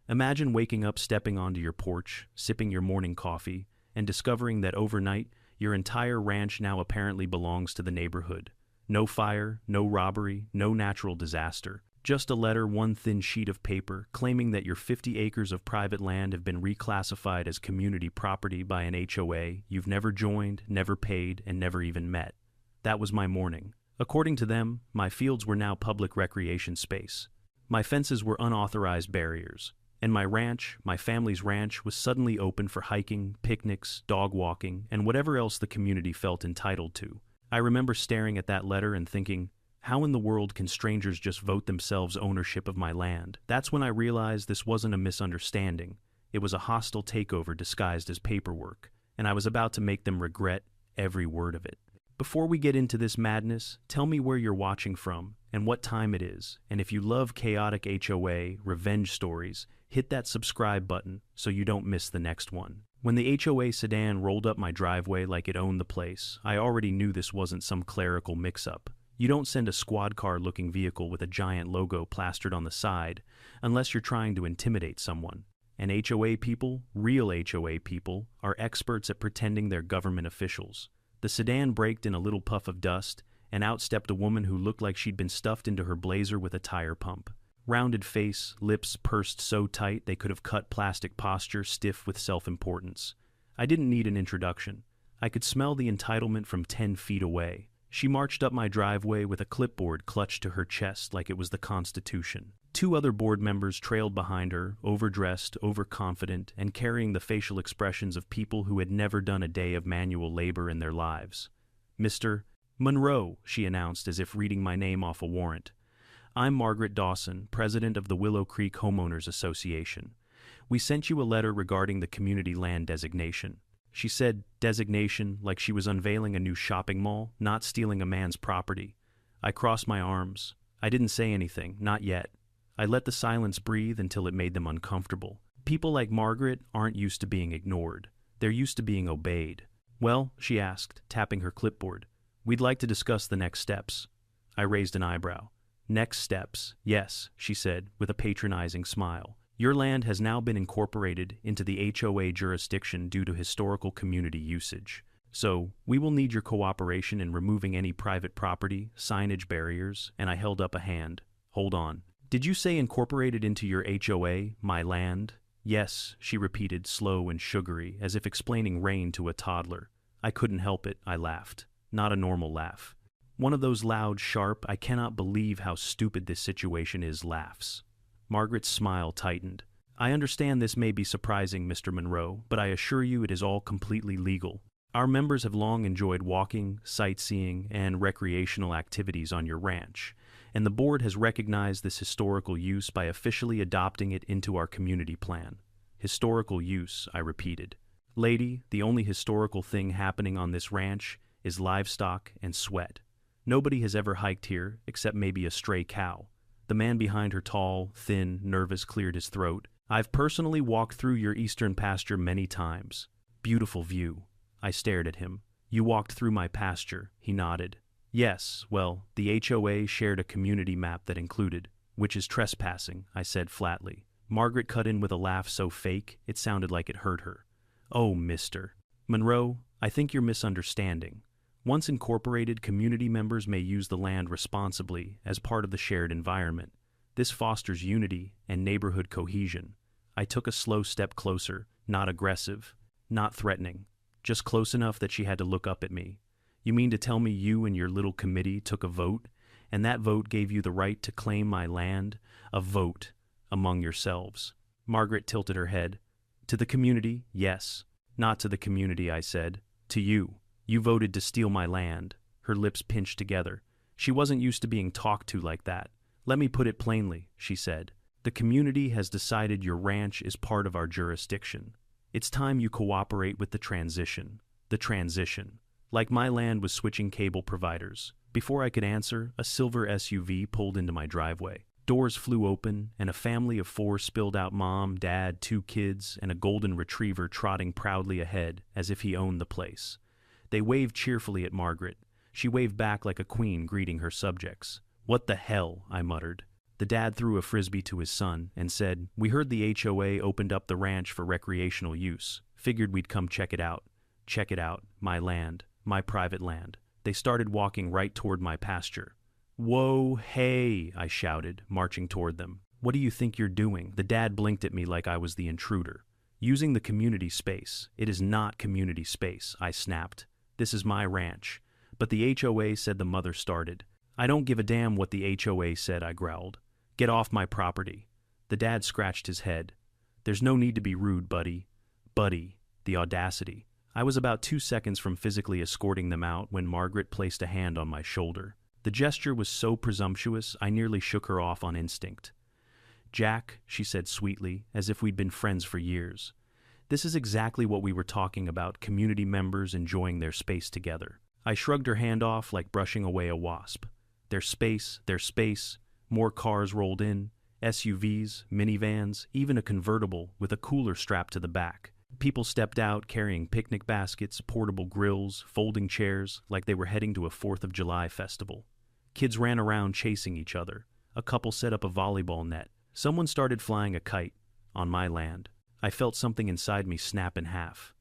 Imagine waking up, stepping onto your porch, sipping your morning coffee, and discovering that overnight, your entire ranch now apparently belongs to the neighborhood. No fire, no robbery, no natural disaster. Just a letter, one thin sheet of paper, claiming that your 50 acres of private land have been reclassified as community property by an HOA you've never joined, never paid, and never even met. That was my morning. According to them, my fields were now public recreation space. My fences were unauthorized barriers. And my ranch, my family's ranch, was suddenly open for hiking, picnics, dog walking, and whatever else the community felt entitled to. I remember staring at that letter and thinking, how in the world can strangers just vote themselves ownership of my land? That's when I realized this wasn't a misunderstanding. It was a hostile takeover disguised as paperwork, and I was about to make them regret every word of it. Before we get into this madness, tell me where you're watching from and what time it is, and if you love chaotic HOA revenge stories, hit that subscribe button so you don't miss the next one. When the HOA sedan rolled up my driveway like it owned the place, I already knew this wasn't some clerical mix-up. You don't send a squad car-looking vehicle with a giant logo plastered on the side unless you're trying to intimidate someone. And HOA people, real HOA people, are experts at pretending they're government officials. The sedan braked in a little puff of dust, and out stepped a woman who looked like she'd been stuffed into her blazer with a tire pump. Rounded face, lips pursed so tight they could have cut plastic posture, stiff with self-importance. I didn't need an introduction. I could smell the entitlement from 10 feet away. She marched up my driveway with a clipboard clutched to her chest like it was the Constitution. 2 other board members trailed behind her, overdressed, overconfident, and carrying the facial expressions of people who had never done a day of manual labor in their lives. "Mr. Monroe," she announced as if reading my name off a warrant. "I'm Margaret Dawson, president of the Willow Creek Homeowners Association. We sent you a letter regarding the community land designation." She said designation like she was unveiling a new shopping mall, not stealing a man's property. I crossed my arms. I didn't say anything, not yet. I let the silence breathe until it made them uncomfortable. People like Margaret aren't used to being ignored. They're used to being obeyed. "Well," she asked, tapping her clipboard, "we'd like to discuss the next steps." I raised an eyebrow. "Next steps, yes," she said, with a patronizing smile. "Your land has now been incorporated into the HOA jurisdiction due to historical community usage. So, we will need your cooperation in removing any private property, signage barriers," and I held up a hand. "Hold on. Did you say incorporated into your HOA, my land?" "Yes," she repeated, slow and sugary, as if explaining rain to a toddler. I couldn't help it, I laughed. Not a normal laugh. One of those loud, sharp, I cannot believe how stupid this situation is laughs. Margaret's smile tightened. "I understand this may be surprising, Mr. Monroe, but I assure you it is all completely legal. Our members have long enjoyed walking, sightseeing, and recreational activities on your ranch, and the board has recognized this historical use by officially adopting it into our community plan." "Historical use," I repeated. "Lady, the only historical thing happening on this ranch is livestock and sweat. Nobody has ever hiked here, except maybe a stray cow." The man behind her, tall, thin, nervous, cleared his throat. "I've personally walked through your eastern pasture many times. Beautiful view." I stared at him. "You walked through my pasture," he nodded. "Yes, well, the HOA shared a community map that included, which is trespassing," I said flatly. Margaret cut in with a laugh so fake, it sounded like it hurt her. "Oh, Mr. Monroe, I think you're misunderstanding. Once incorporated, community members may use the land responsibly as part of the shared environment. This fosters unity and neighborhood cohesion." I took a slow step closer, not aggressive, not threatening, just close enough that she had to look up at me. "You mean to tell me you and your little committee took a vote, and that vote gave you the right to claim my land? A vote among yourselves?" Margaret tilted her head. "To the community, yes. Not to the community," I said. "To you. You voted to steal my land." Her lips pinched together. She wasn't used to being talked to like that. "Let me put it plainly," she said. "The community has decided your ranch is part of our jurisdiction. It's time you cooperate with the transition." The transition. Like my land was switching cable providers. Before I could answer, a silver SUV pulled into my driveway. Doors flew open, and a family of 4 spilled out: mom, dad, 2 kids, and a golden retriever trotting proudly ahead as if he owned the place. They waved cheerfully at Margaret. She waved back like a queen greeting her subjects. "What the hell?" I muttered. The dad threw a frisbee to his son and said, "We heard the HOA opened up the ranch for recreational use. Figured we'd come check it out. Check it out. My land. My private land." They started walking right toward my pasture. "Whoa, hey," I shouted, marching toward them. "What do you think you're doing?" The dad blinked at me like I was the intruder. "Using the community space. It is not community space," I snapped. "This is my ranch." "But the HOA said," the mother started. "I don't give a damn what the HOA said," I growled. "Get off my property." The dad scratched his head. "There's no need to be rude, buddy." Buddy, the audacity. I was about 2 seconds from physically escorting them out when Margaret placed a hand on my shoulder. The gesture was so presumptuous, I nearly shook her off on instinct. "Jack," she said sweetly, as if we'd been friends for years. "This is exactly what we were talking about, community members enjoying their space together." I shrugged her hand off like brushing away a wasp. Their space, their space. More cars rolled in, SUVs, minivans, even a convertible with a cooler strapped to the back. People stepped out carrying picnic baskets, portable grills, folding chairs, like they were heading to a 4th of July festival. Kids ran around chasing each other. A couple set up a volleyball net. Someone started flying a kite on my land. I felt something inside me snap in half.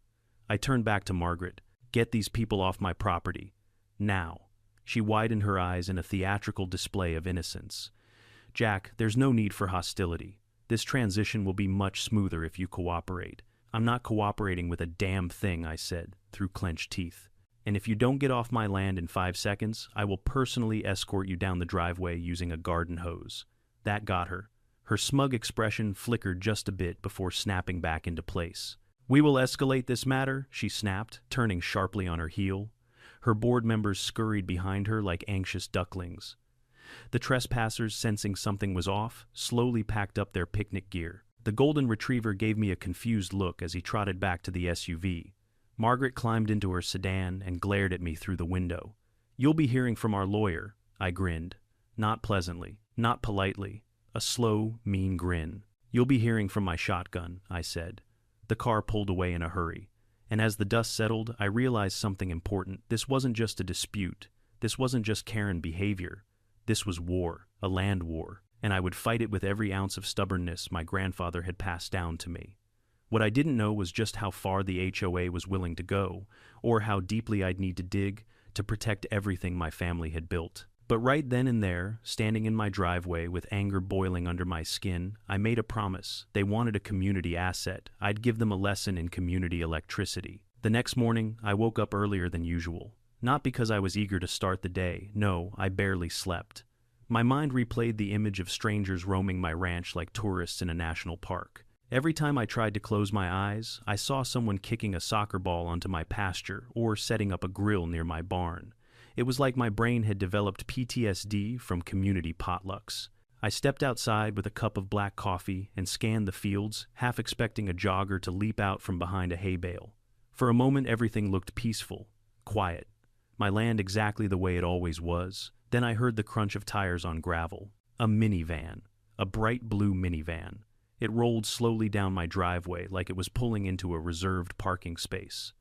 I turned back to Margaret. "Get these people off my property. Now." She widened her eyes in a theatrical display of innocence. "Jack, there's no need for hostility. This transition will be much smoother if you cooperate." "I'm not cooperating with a damn thing," I said, through clenched teeth. "And if you don't get off my land in 5 seconds, I will personally escort you down the driveway using a garden hose." That got her. Her smug expression flickered just a bit before snapping back into place. "We will escalate this matter," she snapped, turning sharply on her heel. Her board members scurried behind her like anxious ducklings. The trespassers, sensing something was off, slowly packed up their picnic gear. The golden retriever gave me a confused look as he trotted back to the SUV. Margaret climbed into her sedan and glared at me through the window. "You'll be hearing from our lawyer," I grinned. Not pleasantly, not politely. A slow, mean grin. "You'll be hearing from my shotgun," I said. The car pulled away in a hurry. And as the dust settled, I realized something important. This wasn't just a dispute. This wasn't just Karen behavior. This was war, a land war, and I would fight it with every ounce of stubbornness my grandfather had passed down to me. What I didn't know was just how far the HOA was willing to go, or how deeply I'd need to dig to protect everything my family had built. But right then and there, standing in my driveway with anger boiling under my skin, I made a promise. They wanted a community asset. I'd give them a lesson in community electricity. The next morning, I woke up earlier than usual. Not because I was eager to start the day. No, I barely slept. My mind replayed the image of strangers roaming my ranch like tourists in a national park. Every time I tried to close my eyes, I saw someone kicking a soccer ball onto my pasture or setting up a grill near my barn. It was like my brain had developed PTSD from community potlucks. I stepped outside with a cup of black coffee and scanned the fields, half expecting a jogger to leap out from behind a hay bale. For a moment, everything looked peaceful, quiet. My land exactly the way it always was. Then I heard the crunch of tires on gravel. A minivan. A bright blue minivan. It rolled slowly down my driveway like it was pulling into a reserved parking space.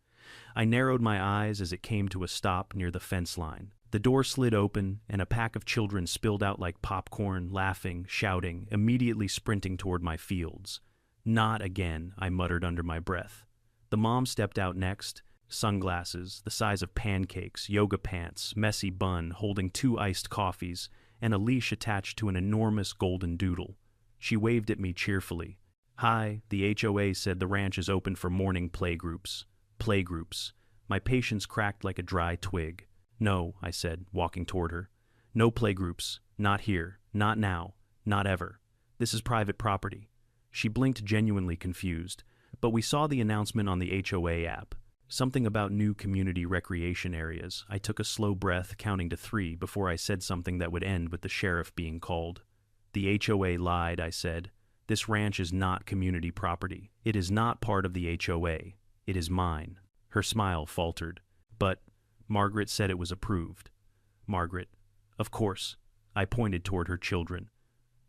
I narrowed my eyes as it came to a stop near the fence line. The door slid open, and a pack of children spilled out like popcorn, laughing, shouting, immediately sprinting toward my fields. "Not again," I muttered under my breath. The mom stepped out next. Sunglasses, the size of pancakes, yoga pants, messy bun, holding 2 iced coffees, and a leash attached to an enormous golden doodle. She waved at me cheerfully. "Hi, the HOA said the ranch is open for morning playgroups." Playgroups. My patience cracked like a dry twig. "No," I said, walking toward her. "No playgroups. Not here. Not now. Not ever. This is private property." She blinked, genuinely confused, but we saw the announcement on the HOA app. Something about new community recreation areas. I took a slow breath, counting to 3 before I said something that would end with the sheriff being called. "The HOA lied," I said. "This ranch is not community property. It is not part of the HOA. It is mine." Her smile faltered. "But," Margaret said, "it was approved." Margaret. "Of course." I pointed toward her children.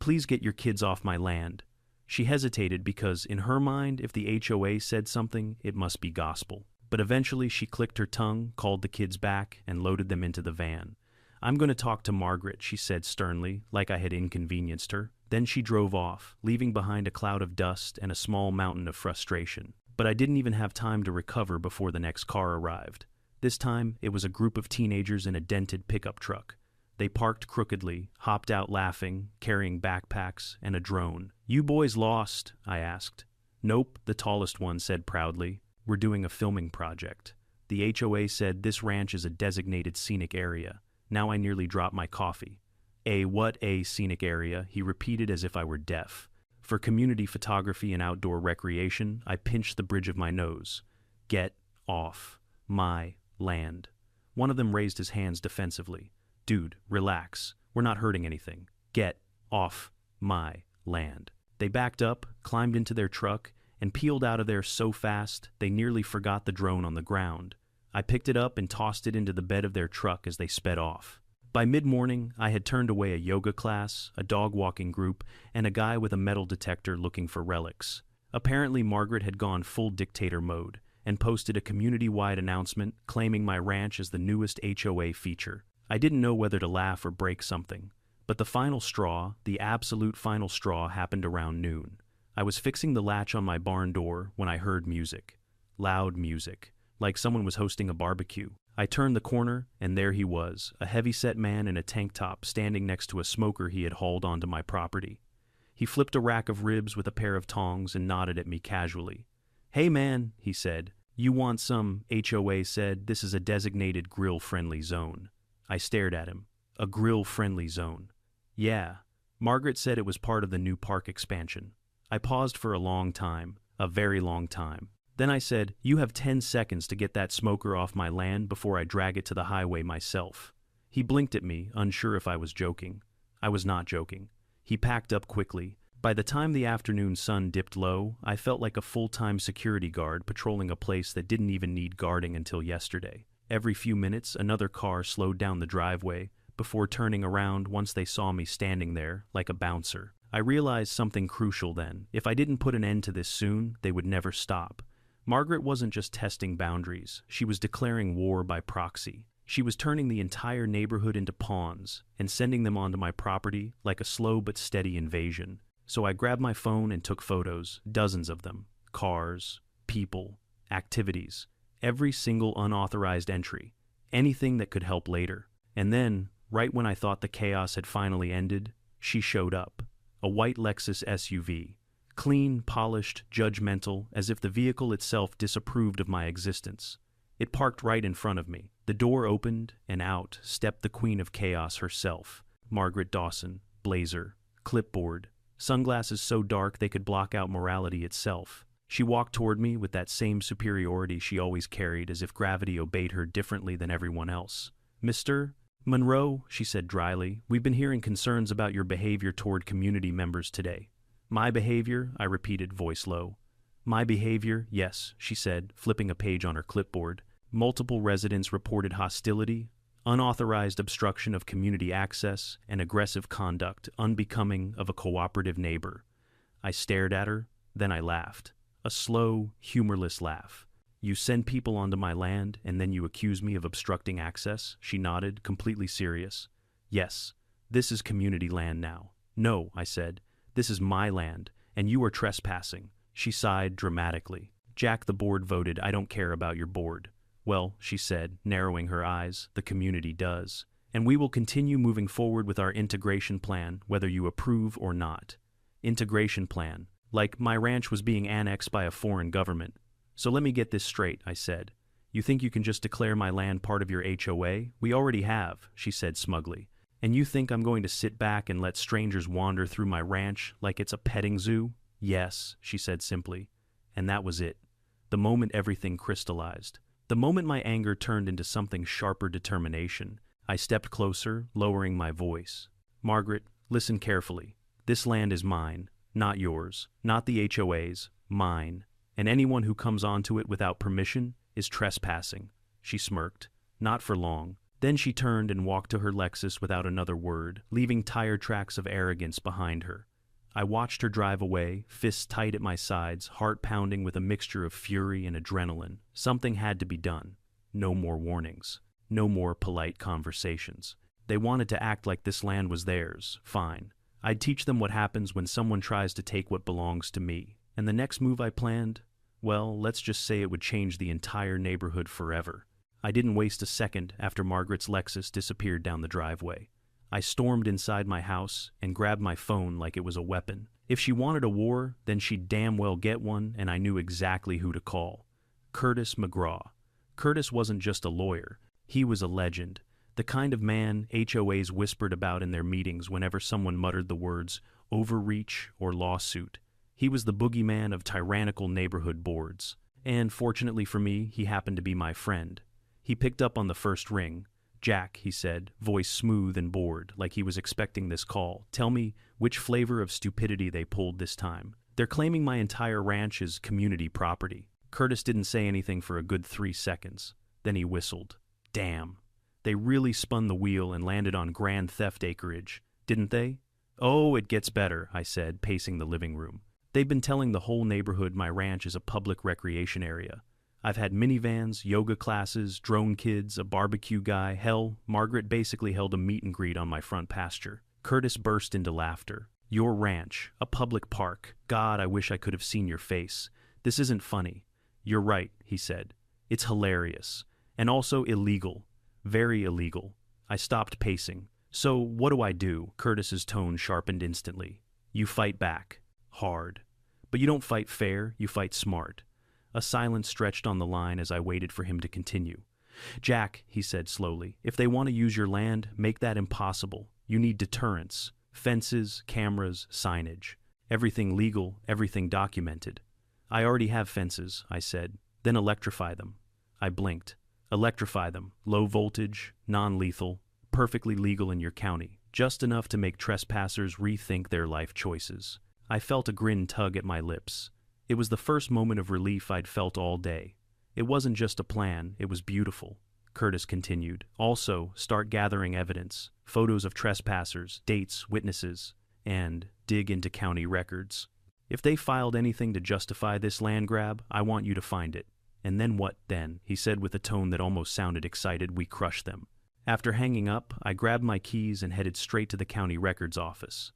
"Please get your kids off my land." She hesitated because, in her mind, if the HOA said something, it must be gospel. But eventually she clicked her tongue, called the kids back, and loaded them into the van. "I'm going to talk to Margaret," she said sternly, like I had inconvenienced her. Then she drove off, leaving behind a cloud of dust and a small mountain of frustration. But I didn't even have time to recover before the next car arrived. This time, it was a group of teenagers in a dented pickup truck. They parked crookedly, hopped out laughing, carrying backpacks and a drone. "You boys lost?" I asked. "Nope," the tallest one said proudly. "We're doing a filming project. The HOA said this ranch is a designated scenic area." Now I nearly dropped my coffee. A scenic area?" he repeated as if I were deaf. "For community photography and outdoor recreation," I pinched the bridge of my nose. "Get off my land." One of them raised his hands defensively. "Dude, relax. We're not hurting anything. Get off my land." They backed up, climbed into their truck, and peeled out of there so fast they nearly forgot the drone on the ground. I picked it up and tossed it into the bed of their truck as they sped off. By mid-morning, I had turned away a yoga class, a dog-walking group, and a guy with a metal detector looking for relics. Apparently, Margaret had gone full dictator mode and posted a community-wide announcement claiming my ranch as the newest HOA feature. I didn't know whether to laugh or break something, but the final straw, the absolute final straw, happened around noon. I was fixing the latch on my barn door when I heard music. Loud music, like someone was hosting a barbecue. I turned the corner, and there he was, a heavy-set man in a tank top standing next to a smoker he had hauled onto my property. He flipped a rack of ribs with a pair of tongs and nodded at me casually. "Hey man," he said. "You want some?" HOA said, "This is a designated grill-friendly zone." I stared at him. A grill-friendly zone. Yeah. Margaret said it was part of the new park expansion. I paused for a long time, a very long time. Then I said, "You have 10 seconds to get that smoker off my land before I drag it to the highway myself." He blinked at me, unsure if I was joking. I was not joking. He packed up quickly. By the time the afternoon sun dipped low, I felt like a full-time security guard patrolling a place that didn't even need guarding until yesterday. Every few minutes, another car slowed down the driveway before turning around once they saw me standing there, like a bouncer. I realized something crucial then. If I didn't put an end to this soon, they would never stop. Margaret wasn't just testing boundaries, she was declaring war by proxy. She was turning the entire neighborhood into pawns and sending them onto my property like a slow but steady invasion. So I grabbed my phone and took photos, dozens of them. Cars, people, activities, every single unauthorized entry, anything that could help later. And then, right when I thought the chaos had finally ended, she showed up. A white Lexus SUV. Clean, polished, judgmental, as if the vehicle itself disapproved of my existence. It parked right in front of me. The door opened, and out stepped the queen of chaos herself, Margaret Dawson, blazer, clipboard, sunglasses so dark they could block out morality itself. She walked toward me with that same superiority she always carried, as if gravity obeyed her differently than everyone else. "Mr. Monroe," she said dryly, "we've been hearing concerns about your behavior toward community members today." "My behavior?" I repeated, voice low. "My behavior, yes," she said, flipping a page on her clipboard. "Multiple residents reported hostility, unauthorized obstruction of community access, and aggressive conduct unbecoming of a cooperative neighbor." I stared at her, then I laughed. A slow, humorless laugh. "You send people onto my land, and then you accuse me of obstructing access?" She nodded, completely serious. "Yes, this is community land now." "No," I said. "This is my land, and you are trespassing." She sighed dramatically. "Jack, the board voted. I don't care about your board." "Well," she said, narrowing her eyes, "the community does. And we will continue moving forward with our integration plan, whether you approve or not." Integration plan. Like my ranch was being annexed by a foreign government. "So let me get this straight," I said. "You think you can just declare my land part of your HOA? We already have," she said smugly. "And you think I'm going to sit back and let strangers wander through my ranch like it's a petting zoo?" "Yes," she said simply. And that was it. The moment everything crystallized. The moment my anger turned into something sharper determination. I stepped closer, lowering my voice. "Margaret, listen carefully. This land is mine, not yours, not the HOA's, mine. And anyone who comes onto it without permission is trespassing." She smirked. Not for long. Then she turned and walked to her Lexus without another word, leaving tire tracks of arrogance behind her. I watched her drive away, fists tight at my sides, heart pounding with a mixture of fury and adrenaline. Something had to be done. No more warnings. No more polite conversations. They wanted to act like this land was theirs. Fine. I'd teach them what happens when someone tries to take what belongs to me. And the next move I planned? Well, let's just say it would change the entire neighborhood forever. I didn't waste a second after Margaret's Lexus disappeared down the driveway. I stormed inside my house and grabbed my phone like it was a weapon. If she wanted a war, then she'd damn well get one, and I knew exactly who to call. Curtis McGraw. Curtis wasn't just a lawyer. He was a legend. The kind of man HOAs whispered about in their meetings whenever someone muttered the words overreach or lawsuit. He was the boogeyman of tyrannical neighborhood boards. And fortunately for me, he happened to be my friend. He picked up on the first ring. "Jack," he said, voice smooth and bored, like he was expecting this call. "Tell me which flavor of stupidity they pulled this time. They're claiming my entire ranch is community property." Curtis didn't say anything for a good 3 seconds. Then he whistled. "Damn. They really spun the wheel and landed on grand theft acreage, didn't they?" "Oh, it gets better," I said, pacing the living room. "They've been telling the whole neighborhood my ranch is a public recreation area. I've had minivans, yoga classes, drone kids, a barbecue guy. Hell, Margaret basically held a meet and greet on my front pasture." Curtis burst into laughter. "Your ranch, a public park. God, I wish I could have seen your face. This isn't funny." "You're right," he said. "It's hilarious. And also illegal. Very illegal." I stopped pacing. "So what do I do?" Curtis's tone sharpened instantly. "You fight back. Hard. But you don't fight fair, you fight smart." A silence stretched on the line as I waited for him to continue. "Jack," he said slowly, "if they want to use your land, make that impossible. You need deterrence. Fences, cameras, signage. Everything legal, everything documented." "I already have fences," I said. "Then electrify them." I blinked. "Electrify them. Low voltage, non-lethal, perfectly legal in your county. Just enough to make trespassers rethink their life choices." I felt a grin tug at my lips. It was the first moment of relief I'd felt all day. It wasn't just a plan, it was beautiful. Curtis continued. "Also, start gathering evidence, photos of trespassers, dates, witnesses, and dig into county records. If they filed anything to justify this land grab, I want you to find it. And then what then?" he said with a tone that almost sounded excited. "We crush them." After hanging up, I grabbed my keys and headed straight to the county records office.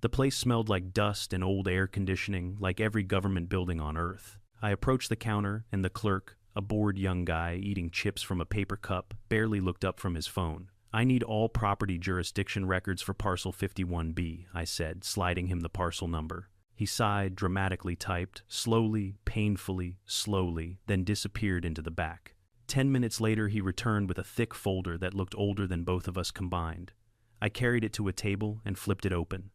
The place smelled like dust and old air conditioning, like every government building on Earth. I approached the counter, and the clerk, a bored young guy eating chips from a paper cup, barely looked up from his phone. "I need all property jurisdiction records for parcel 51B, I said, sliding him the parcel number. He sighed, dramatically typed, slowly, painfully, slowly, then disappeared into the back. 10 minutes later, he returned with a thick folder that looked older than both of us combined. I carried it to a table and flipped it open.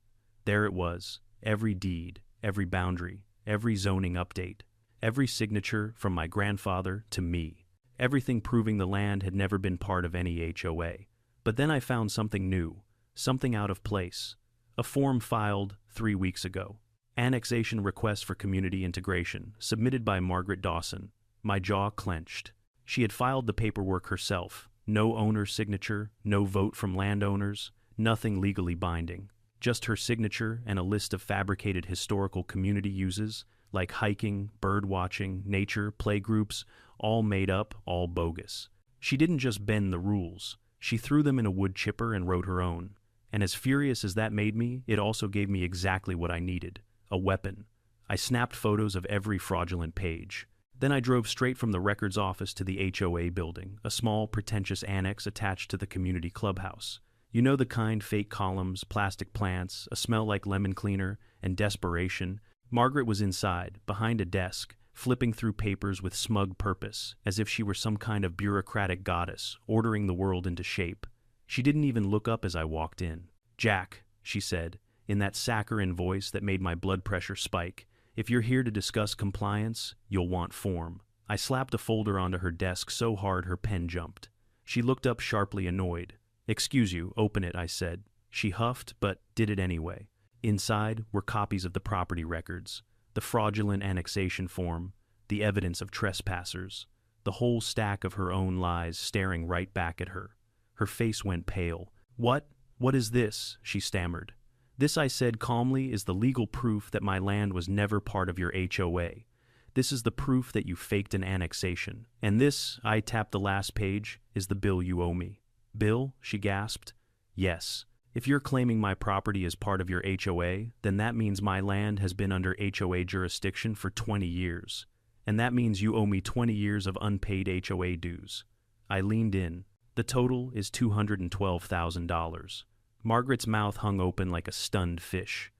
There it was, every deed, every boundary, every zoning update, every signature from my grandfather to me. Everything proving the land had never been part of any HOA. But then I found something new, something out of place. A form filed 3 weeks ago. Annexation request for community integration, submitted by Margaret Dawson. My jaw clenched. She had filed the paperwork herself. No owner's signature, no vote from landowners, nothing legally binding. Just her signature and a list of fabricated historical community uses, like hiking, bird watching, nature, playgroups, all made up, all bogus. She didn't just bend the rules. She threw them in a wood chipper and wrote her own. And as furious as that made me, it also gave me exactly what I needed. A weapon. I snapped photos of every fraudulent page. Then I drove straight from the records office to the HOA building, a small, pretentious annex attached to the community clubhouse. You know the kind, fake columns, plastic plants, a smell like lemon cleaner, and desperation. Margaret was inside, behind a desk, flipping through papers with smug purpose, as if she were some kind of bureaucratic goddess, ordering the world into shape. She didn't even look up as I walked in. "Jack," she said, in that saccharine voice that made my blood pressure spike, "if you're here to discuss compliance, you'll want form." I slapped a folder onto her desk so hard her pen jumped. She looked up sharply annoyed. "Excuse you, open it," I said. She huffed, but did it anyway. Inside were copies of the property records, the fraudulent annexation form, the evidence of trespassers, the whole stack of her own lies staring right back at her. Her face went pale. What is this?" she stammered. "This," I said calmly, "is the legal proof that my land was never part of your HOA. This is the proof that you faked an annexation. And this," I tapped the last page, "is the bill you owe me." "Bill?" she gasped. Yes. If you're claiming my property as part of your HOA, then that means my land has been under HOA jurisdiction for 20 years. And that means you owe me 20 years of unpaid HOA dues. I leaned in. The total is $212,000. Margaret's mouth hung open like a stunned fish.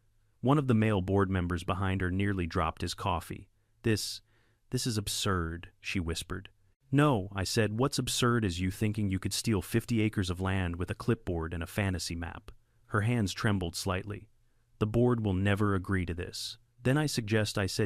One of the male board members behind her nearly dropped his coffee. This is absurd, she whispered. No, I said, what's absurd is you thinking you could steal 50 acres of land with a clipboard and a fantasy map. Her hands trembled slightly. The board will never agree to this. Then I said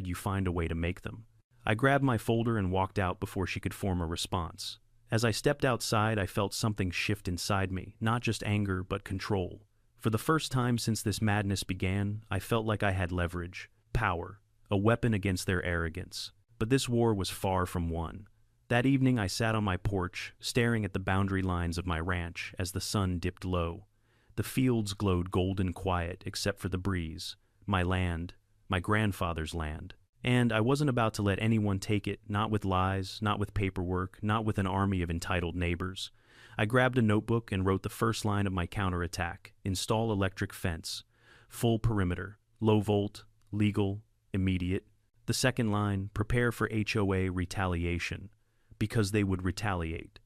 you find a way to make them. I grabbed my folder and walked out before she could form a response. As I stepped outside, I felt something shift inside me, not just anger, but control. For the first time since this madness began, I felt like I had leverage, power, a weapon against their arrogance. But this war was far from won. That evening I sat on my porch, staring at the boundary lines of my ranch as the sun dipped low. The fields glowed golden quiet except for the breeze. My land, my grandfather's land. And I wasn't about to let anyone take it, not with lies, not with paperwork, not with an army of entitled neighbors. I grabbed a notebook and wrote the first line of my counterattack: install electric fence, full perimeter, low volt, legal, immediate. The second line, prepare for HOA retaliation. Because they would retaliate.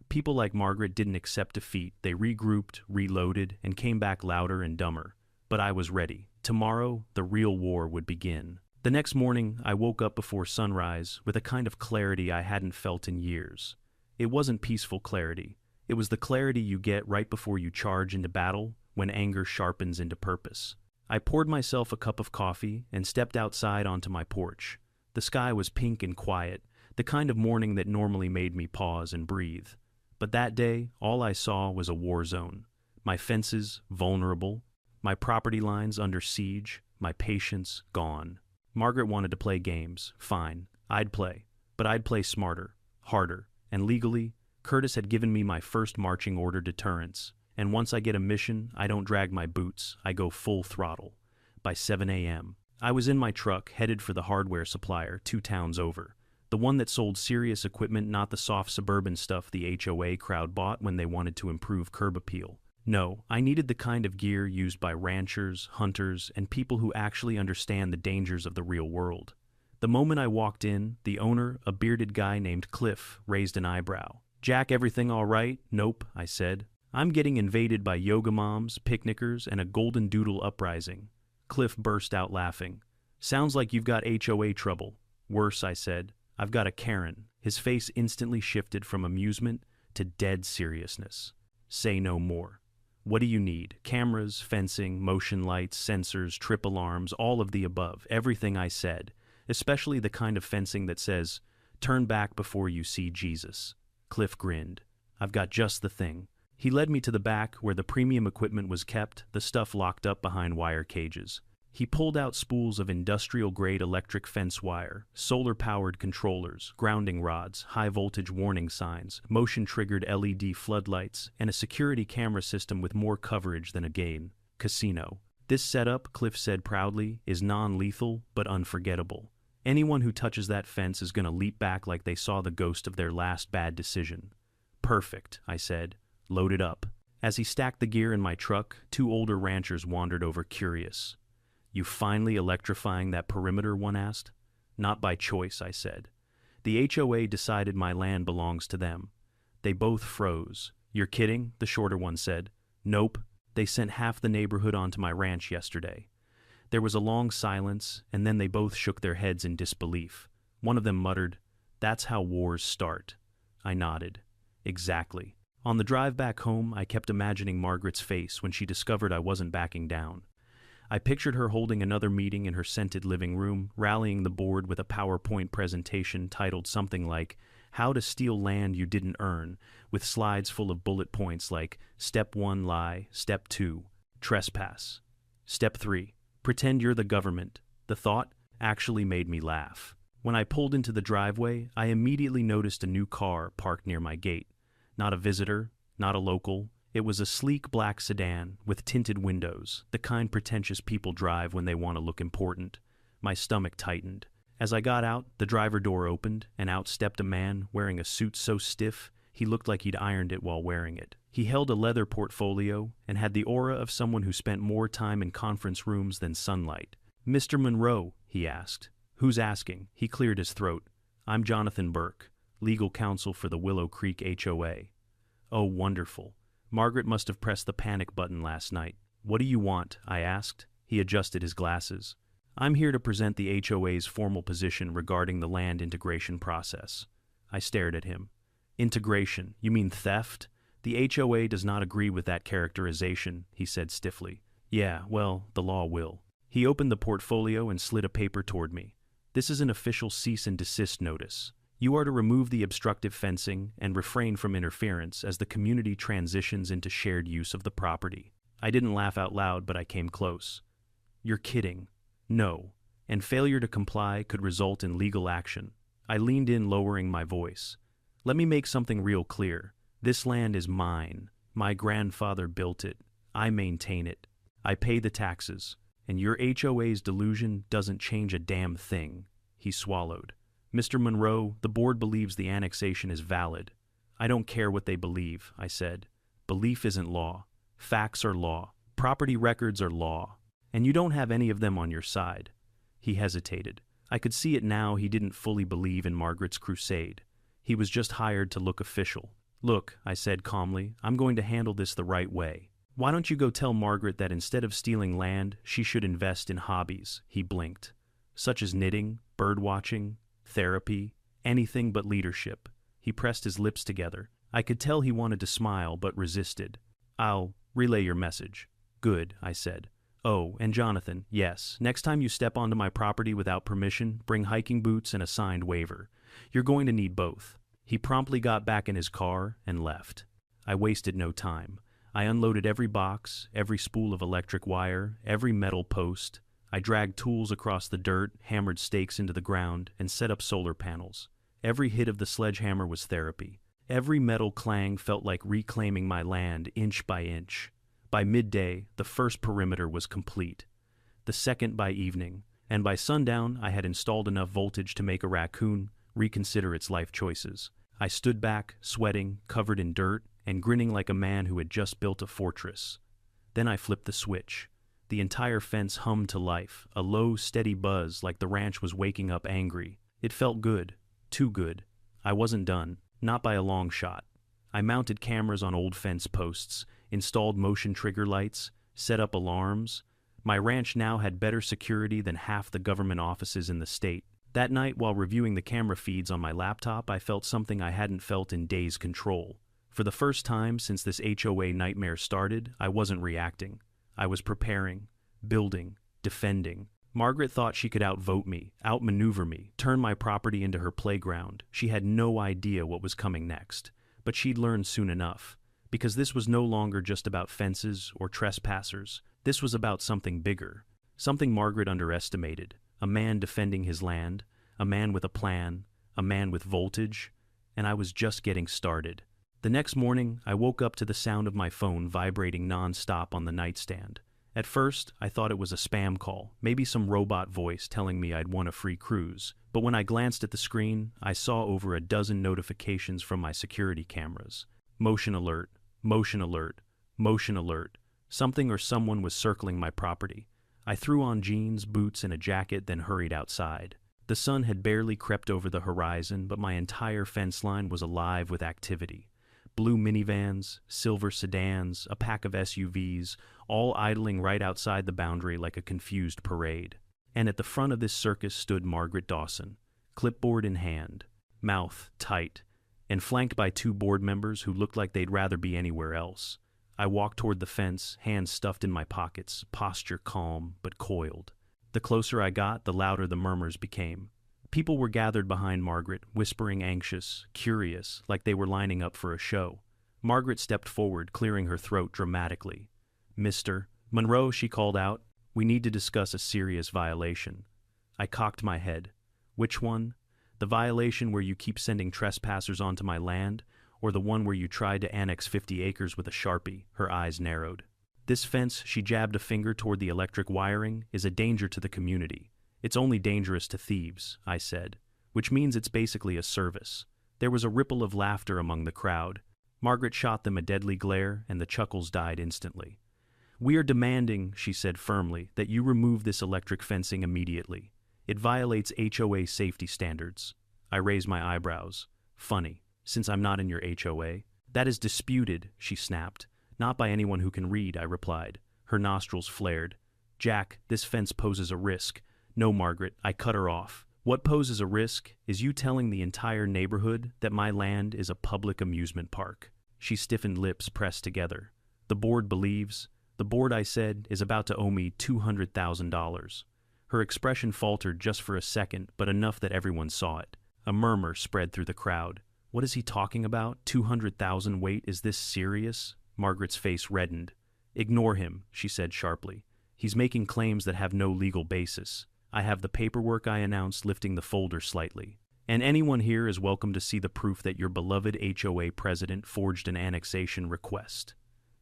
People like Margaret didn't accept defeat. They regrouped, reloaded, and came back louder and dumber. But I was ready. Tomorrow, the real war would begin. The next morning, I woke up before sunrise with a kind of clarity I hadn't felt in years. It wasn't peaceful clarity. It was the clarity you get right before you charge into battle, when anger sharpens into purpose. I poured myself a cup of coffee and stepped outside onto my porch. The sky was pink and quiet, the kind of morning that normally made me pause and breathe. But that day, all I saw was a war zone. My fences vulnerable, my property lines under siege, my patience gone. Margaret wanted to play games. Fine, I'd play. But I'd play smarter, harder, and legally, Curtis had given me my first marching order deterrence. And once I get a mission, I don't drag my boots, I go full throttle. By 7 a.m., I was in my truck, headed for the hardware supplier 2 towns over. The one that sold serious equipment, not the soft suburban stuff the HOA crowd bought when they wanted to improve curb appeal. No, I needed the kind of gear used by ranchers, hunters, and people who actually understand the dangers of the real world. The moment I walked in, the owner, a bearded guy named Cliff, raised an eyebrow. Jack, everything all right? Nope, I said. I'm getting invaded by yoga moms, picnickers, and a golden doodle uprising. Cliff burst out laughing. Sounds like you've got HOA trouble. Worse, I said. I've got a Karen. His face instantly shifted from amusement to dead seriousness. Say no more. What do you need? Cameras, fencing, motion lights, sensors, trip alarms, all of the above. Everything I said. Especially the kind of fencing that says, turn back before you see Jesus. Cliff grinned. I've got just the thing. He led me to the back where the premium equipment was kept, the stuff locked up behind wire cages. He pulled out spools of industrial-grade electric fence wire, solar-powered controllers, grounding rods, high-voltage warning signs, motion-triggered LED floodlights, and a security camera system with more coverage than a game casino. This setup, Cliff said proudly, is non-lethal but unforgettable. Anyone who touches that fence is going to leap back like they saw the ghost of their last bad decision. Perfect, I said. Load it up. As he stacked the gear in my truck, 2 older ranchers wandered over curious. You finally electrifying that perimeter, one asked. Not by choice, I said. The HOA decided my land belongs to them. They both froze. You're kidding? The shorter one said. Nope. They sent half the neighborhood onto my ranch yesterday. There was a long silence, and then they both shook their heads in disbelief. One of them muttered, "That's how wars start." I nodded. Exactly. On the drive back home, I kept imagining Margaret's face when she discovered I wasn't backing down. I pictured her holding another meeting in her scented living room, rallying the board with a PowerPoint presentation titled something like, How to Steal Land You Didn't Earn, with slides full of bullet points like, Step 1, lie. Step 2, trespass. Step 3, pretend you're the government. The thought actually made me laugh. When I pulled into the driveway, I immediately noticed a new car parked near my gate. Not a visitor, not a local. It was a sleek black sedan with tinted windows, the kind pretentious people drive when they want to look important. My stomach tightened. As I got out, the driver door opened, and out stepped a man wearing a suit so stiff he looked like he'd ironed it while wearing it. He held a leather portfolio and had the aura of someone who spent more time in conference rooms than sunlight. "Mr. Monroe," he asked. "Who's asking?" He cleared his throat. "I'm Jonathan Burke, legal counsel for the Willow Creek HOA. "Oh, wonderful. Margaret must have pressed the panic button last night. "What do you want?" I asked. He adjusted his glasses. "I'm here to present the HOA's formal position regarding the land integration process." I stared at him. "Integration? You mean theft?" "The HOA does not agree with that characterization," he said stiffly. "Yeah, well, the law will." He opened the portfolio and slid a paper toward me. "This is an official cease and desist notice. You are to remove the obstructive fencing and refrain from interference as the community transitions into shared use of the property." I didn't laugh out loud, but I came close. "You're kidding." "No. And failure to comply could result in legal action." I leaned in, lowering my voice. "Let me make something real clear. This land is mine. My grandfather built it. I maintain it. I pay the taxes. And your HOA's delusion doesn't change a damn thing." He swallowed. "Mr. Monroe, the board believes the annexation is valid." "I don't care what they believe," I said. "Belief isn't law. Facts are law. Property records are law. And you don't have any of them on your side." He hesitated. I could see it now, he didn't fully believe in Margaret's crusade. He was just hired to look official. "Look," I said calmly, "I'm going to handle this the right way. Why don't you go tell Margaret that instead of stealing land, she should invest in hobbies?" He blinked. "Such as knitting, bird-watching, therapy, anything but leadership." He pressed his lips together. I could tell he wanted to smile, but resisted. "I'll relay your message." "Good," I said. "Oh, and Jonathan, yes, next time you step onto my property without permission, bring hiking boots and a signed waiver. You're going to need both." He promptly got back in his car and left. I wasted no time. I unloaded every box, every spool of electric wire, every metal post. I dragged tools across the dirt, hammered stakes into the ground, and set up solar panels. Every hit of the sledgehammer was therapy. Every metal clang felt like reclaiming my land inch by inch. By midday, the first perimeter was complete, the second by evening, and by sundown I had installed enough voltage to make a raccoon reconsider its life choices. I stood back, sweating, covered in dirt, and grinning like a man who had just built a fortress. Then I flipped the switch. The entire fence hummed to life, a low, steady buzz like the ranch was waking up angry. It felt good, too good. I wasn't done, not by a long shot. I mounted cameras on old fence posts, installed motion trigger lights, set up alarms. My ranch now had better security than half the government offices in the state. That night, while reviewing the camera feeds on my laptop, I felt something I hadn't felt in days: control. For the first time since this HOA nightmare started, I wasn't reacting. I was preparing, building, defending. Margaret thought she could outvote me, outmaneuver me, turn my property into her playground. She had no idea what was coming next. But she'd learn soon enough, because this was no longer just about fences or trespassers. This was about something bigger, something Margaret underestimated. A man defending his land, a man with a plan, a man with voltage, and I was just getting started. The next morning, I woke up to the sound of my phone vibrating non-stop on the nightstand. At first, I thought it was a spam call, maybe some robot voice telling me I'd won a free cruise. But when I glanced at the screen, I saw over a dozen notifications from my security cameras. Motion alert, motion alert, motion alert. Something or someone was circling my property. I threw on jeans, boots, and a jacket, then hurried outside. The sun had barely crept over the horizon, but my entire fence line was alive with activity. Blue minivans, silver sedans, a pack of SUVs, all idling right outside the boundary like a confused parade. And at the front of this circus stood Margaret Dawson, clipboard in hand, mouth tight, and flanked by two board members who looked like they'd rather be anywhere else. I walked toward the fence, hands stuffed in my pockets, posture calm but coiled. The closer I got, the louder the murmurs became. People were gathered behind Margaret, whispering, anxious, curious, like they were lining up for a show. Margaret stepped forward, clearing her throat dramatically. "Mr. Monroe," she called out, "we need to discuss a serious violation." I cocked my head. "Which one? The violation where you keep sending trespassers onto my land, or the one where you tried to annex 50 acres with a Sharpie?" Her eyes narrowed. "This fence," she jabbed a finger toward the electric wiring, "is a danger to the community. It's only dangerous to thieves," I said, "which means it's basically a service." There was a ripple of laughter among the crowd. Margaret shot them a deadly glare, and the chuckles died instantly. "We are demanding," she said firmly, "that you remove this electric fencing immediately. It violates HOA safety standards." I raised my eyebrows. "Funny, since I'm not in your HOA." "That is disputed," she snapped. "Not by anyone who can read," I replied. Her nostrils flared. "Jack, this fence poses a risk." "No, Margaret," I cut her off. "What poses a risk is you telling the entire neighborhood that my land is a public amusement park." She stiffened lips pressed together. "The board believes—" "The board," I said, "is about to owe me $200,000. Her expression faltered just for a second, but enough that everyone saw it. A murmur spread through the crowd. "What is he talking about? 200,000? Wait, is this serious?" Margaret's face reddened. "Ignore him," she said sharply. "He's making claims that have no legal basis. I have the paperwork," I announced, lifting the folder slightly. "And anyone here is welcome to see the proof that your beloved HOA president forged an annexation request."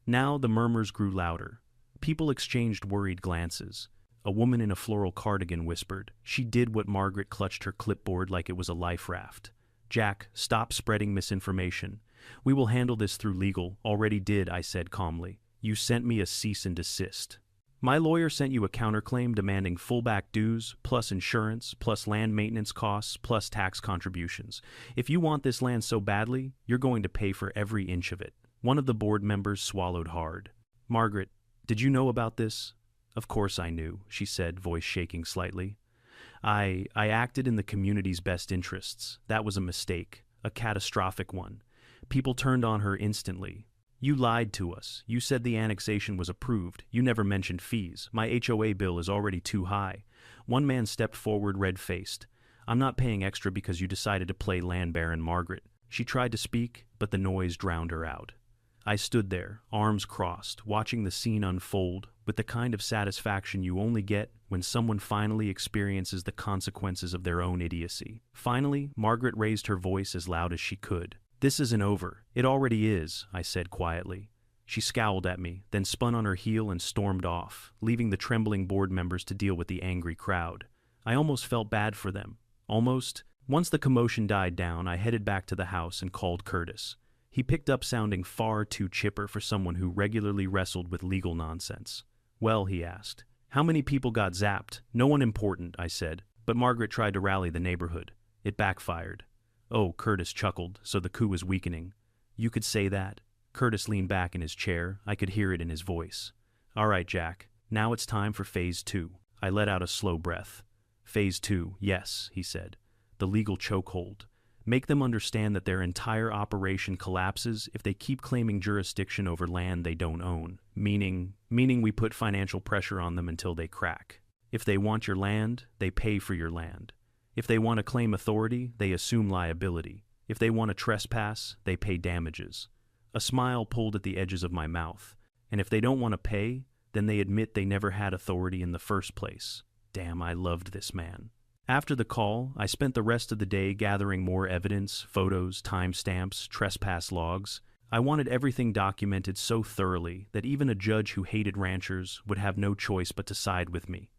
Now the murmurs grew louder. People exchanged worried glances. A woman in a floral cardigan whispered. She did what Margaret clutched her clipboard like it was a life raft. "Jack, stop spreading misinformation. We will handle this through legal." "Already did," I said calmly. "You sent me a cease and desist." "My lawyer sent you a counterclaim demanding full back dues, plus insurance, plus land maintenance costs, plus tax contributions. If you want this land so badly, you're going to pay for every inch of it." One of the board members swallowed hard. "Margaret, did you know about this?" "Of course I knew," she said, voice shaking slightly. I acted in the community's best interests. That was a mistake, a catastrophic one. People turned on her instantly. "You lied to us. You said the annexation was approved. You never mentioned fees. My HOA bill is already too high." One man stepped forward red-faced. "I'm not paying extra because you decided to play land baron, Margaret." She tried to speak, but the noise drowned her out. I stood there, arms crossed, watching the scene unfold, with the kind of satisfaction you only get when someone finally experiences the consequences of their own idiocy. Finally, Margaret raised her voice as loud as she could. "This isn't over. It already is," I said quietly. She scowled at me, then spun on her heel and stormed off, leaving the trembling board members to deal with the angry crowd. I almost felt bad for them. Almost. Once the commotion died down, I headed back to the house and called Curtis. He picked up sounding far too chipper for someone who regularly wrestled with legal nonsense. "Well," he asked, "how many people got zapped?" "No one important," I said, but Margaret tried to rally the neighborhood. It backfired. "Oh," Curtis chuckled, "so the coup is weakening." "You could say that." Curtis leaned back in his chair. I could hear it in his voice. "All right, Jack, now it's time for Phase 2. I let out a slow breath. "Phase 2, yes," he said. "The legal chokehold. Make them understand that their entire operation collapses if they keep claiming jurisdiction over land they don't own. Meaning we put financial pressure on them until they crack. If they want your land, they pay for your land. If they want to claim authority, they assume liability. If they want to trespass, they pay damages." A smile pulled at the edges of my mouth. "And if they don't want to pay, then they admit they never had authority in the first place." Damn, I loved this man. After the call, I spent the rest of the day gathering more evidence, photos, timestamps, trespass logs. I wanted everything documented so thoroughly that even a judge who hated ranchers would have no choice but to side with me.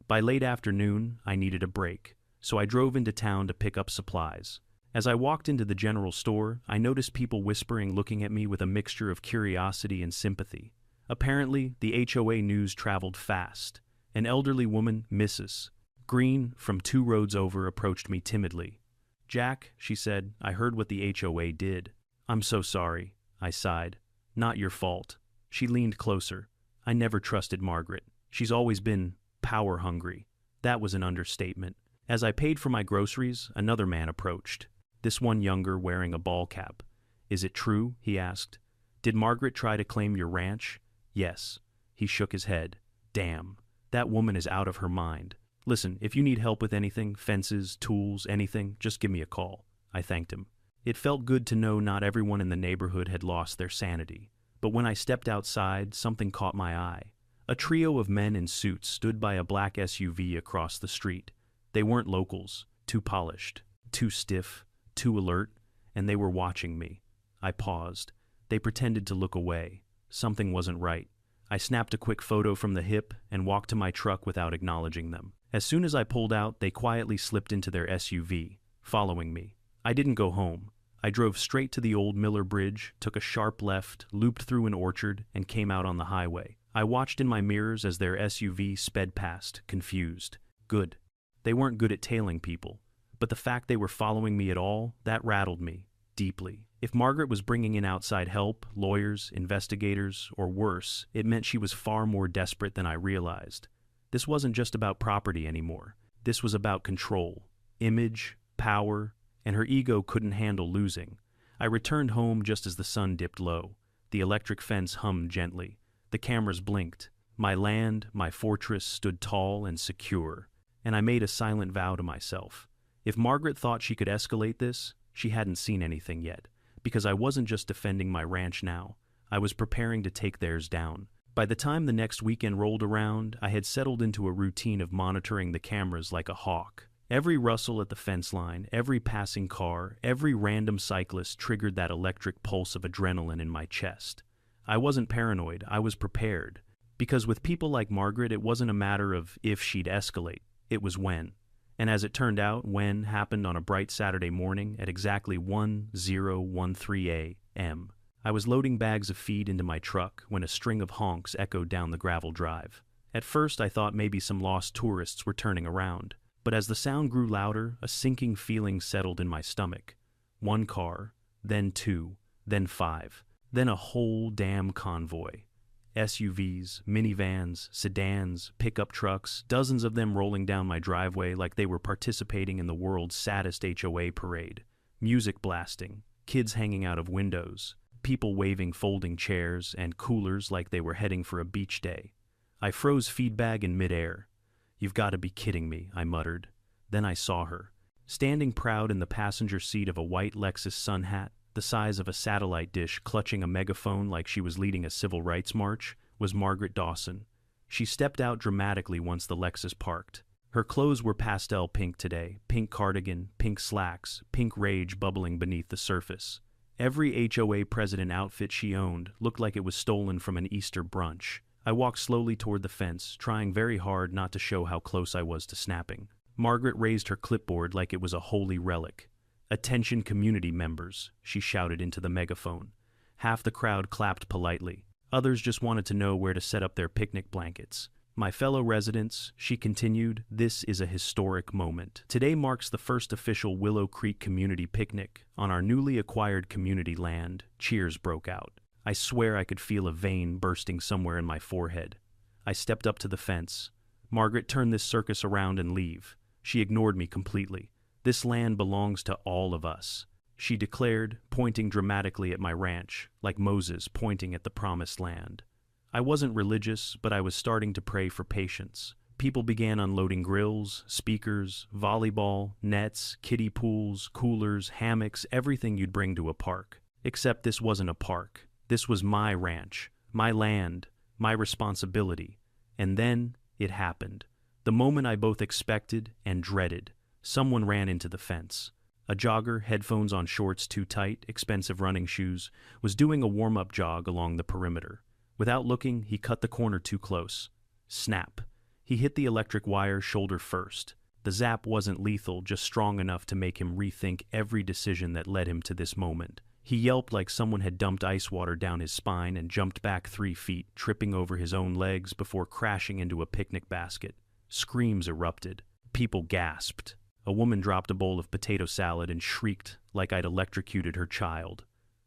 By late afternoon, I needed a break, so I drove into town to pick up supplies. As I walked into the general store, I noticed people whispering, looking at me with a mixture of curiosity and sympathy. Apparently, the HOA news traveled fast. An elderly woman, Mrs. Green, from 2 roads over, approached me timidly. "Jack," she said, "I heard what the HOA did." "I'm so sorry," I sighed. "Not your fault." She leaned closer. "I never trusted Margaret. She's always been power-hungry." That was an understatement. As I paid for my groceries, another man approached. This one younger, wearing a ball cap. "Is it true?" he asked. "Did Margaret try to claim your ranch?" "Yes." He shook his head. "Damn, that woman is out of her mind. Listen, if you need help with anything, fences, tools, anything, just give me a call." I thanked him. It felt good to know not everyone in the neighborhood had lost their sanity. But when I stepped outside, something caught my eye. A trio of men in suits stood by a black SUV across the street. They weren't locals, too polished, too stiff, too alert, and they were watching me. I paused. They pretended to look away. Something wasn't right. I snapped a quick photo from the hip and walked to my truck without acknowledging them. As soon as I pulled out, they quietly slipped into their SUV, following me. I didn't go home. I drove straight to the old Miller Bridge, took a sharp left, looped through an orchard, and came out on the highway. I watched in my mirrors as their SUV sped past, confused. Good. They weren't good at tailing people. But the fact they were following me at all, that rattled me, deeply. If Margaret was bringing in outside help, lawyers, investigators, or worse, it meant she was far more desperate than I realized. This wasn't just about property anymore. This was about control, image, power, and her ego couldn't handle losing. I returned home just as the sun dipped low. The electric fence hummed gently. The cameras blinked. My land, my fortress, stood tall and secure. And I made a silent vow to myself. If Margaret thought she could escalate this, she hadn't seen anything yet. Because I wasn't just defending my ranch now. I was preparing to take theirs down. By the time the next weekend rolled around, I had settled into a routine of monitoring the cameras like a hawk. Every rustle at the fence line, every passing car, every random cyclist triggered that electric pulse of adrenaline in my chest. I wasn't paranoid, I was prepared. Because with people like Margaret, it wasn't a matter of if she'd escalate, it was when. And as it turned out, when happened on a bright Saturday morning at exactly 10:13 a.m. I was loading bags of feed into my truck when a string of honks echoed down the gravel drive. At first, I thought maybe some lost tourists were turning around. But as the sound grew louder, a sinking feeling settled in my stomach. One car, then two, then five, then a whole damn convoy. SUVs, minivans, sedans, pickup trucks, dozens of them rolling down my driveway like they were participating in the world's saddest HOA parade. Music blasting, kids hanging out of windows, people waving folding chairs and coolers like they were heading for a beach day. I froze feed bag in midair. "You've got to be kidding me," I muttered. Then I saw her. Standing proud in the passenger seat of a white Lexus sun hat, the size of a satellite dish clutching a megaphone like she was leading a civil rights march, was Margaret Dawson. She stepped out dramatically once the Lexus parked. Her clothes were pastel pink today, pink cardigan, pink slacks, pink rage bubbling beneath the surface. Every HOA president outfit she owned looked like it was stolen from an Easter brunch. I walked slowly toward the fence, trying very hard not to show how close I was to snapping. Margaret raised her clipboard like it was a holy relic. "Attention community members," she shouted into the megaphone. Half the crowd clapped politely. Others just wanted to know where to set up their picnic blankets. "My fellow residents," she continued, "this is a historic moment. Today marks the first official Willow Creek community picnic on our newly acquired community land." Cheers broke out. I swear I could feel a vein bursting somewhere in my forehead. I stepped up to the fence. "Margaret, turn this circus around and leave." She ignored me completely. "This land belongs to all of us," she declared, pointing dramatically at my ranch, like Moses pointing at the promised land. I wasn't religious, but I was starting to pray for patience. People began unloading grills, speakers, volleyball, nets, kiddie pools, coolers, hammocks, everything you'd bring to a park. Except this wasn't a park. This was my ranch, my land, my responsibility. And then it happened. The moment I both expected and dreaded. Someone ran into the fence. A jogger, headphones on shorts too tight, expensive running shoes, was doing a warm-up jog along the perimeter. Without looking, he cut the corner too close. Snap. He hit the electric wire shoulder first. The zap wasn't lethal, just strong enough to make him rethink every decision that led him to this moment. He yelped like someone had dumped ice water down his spine and jumped back 3 feet, tripping over his own legs before crashing into a picnic basket. Screams erupted. People gasped. A woman dropped a bowl of potato salad and shrieked like I'd electrocuted her child.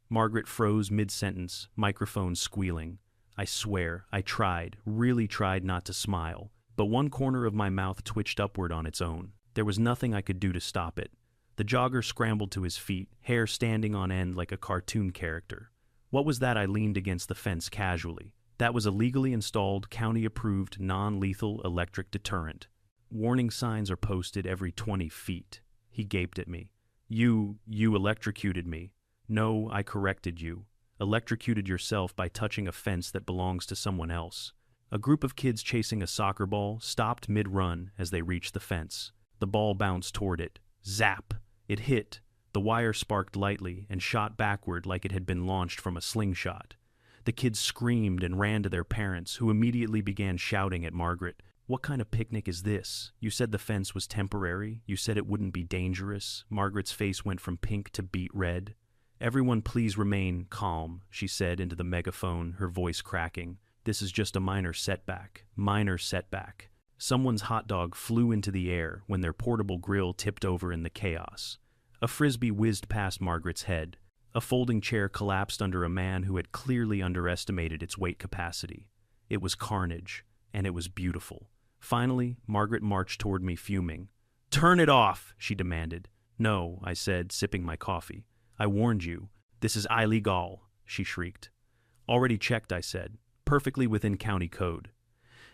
Margaret froze mid-sentence, microphone squealing. I swear, I tried, really tried not to smile, but one corner of my mouth twitched upward on its own. There was nothing I could do to stop it. The jogger scrambled to his feet, hair standing on end like a cartoon character. What was that? I leaned against the fence casually. That was a legally installed, county-approved, non-lethal electric deterrent. Warning signs are posted every 20 feet. He gaped at me. You electrocuted me." "No, I corrected you. Electrocuted yourself by touching a fence that belongs to someone else." A group of kids chasing a soccer ball stopped mid-run as they reached the fence. The ball bounced toward it. Zap! It hit. The wire sparked lightly and shot backward like it had been launched from a slingshot. The kids screamed and ran to their parents, who immediately began shouting at Margaret. "What kind of picnic is this? You said the fence was temporary. You said it wouldn't be dangerous." Margaret's face went from pink to beet red. "Everyone please remain calm," she said into the megaphone, her voice cracking. "This is just a minor setback. Minor setback." Someone's hot dog flew into the air when their portable grill tipped over in the chaos. A frisbee whizzed past Margaret's head. A folding chair collapsed under a man who had clearly underestimated its weight capacity. It was carnage, and it was beautiful. Finally, Margaret marched toward me fuming. "Turn it off," she demanded. "No," I said, sipping my coffee. "I warned you. This is illegal," she shrieked. "Already checked," I said. "Perfectly within county code.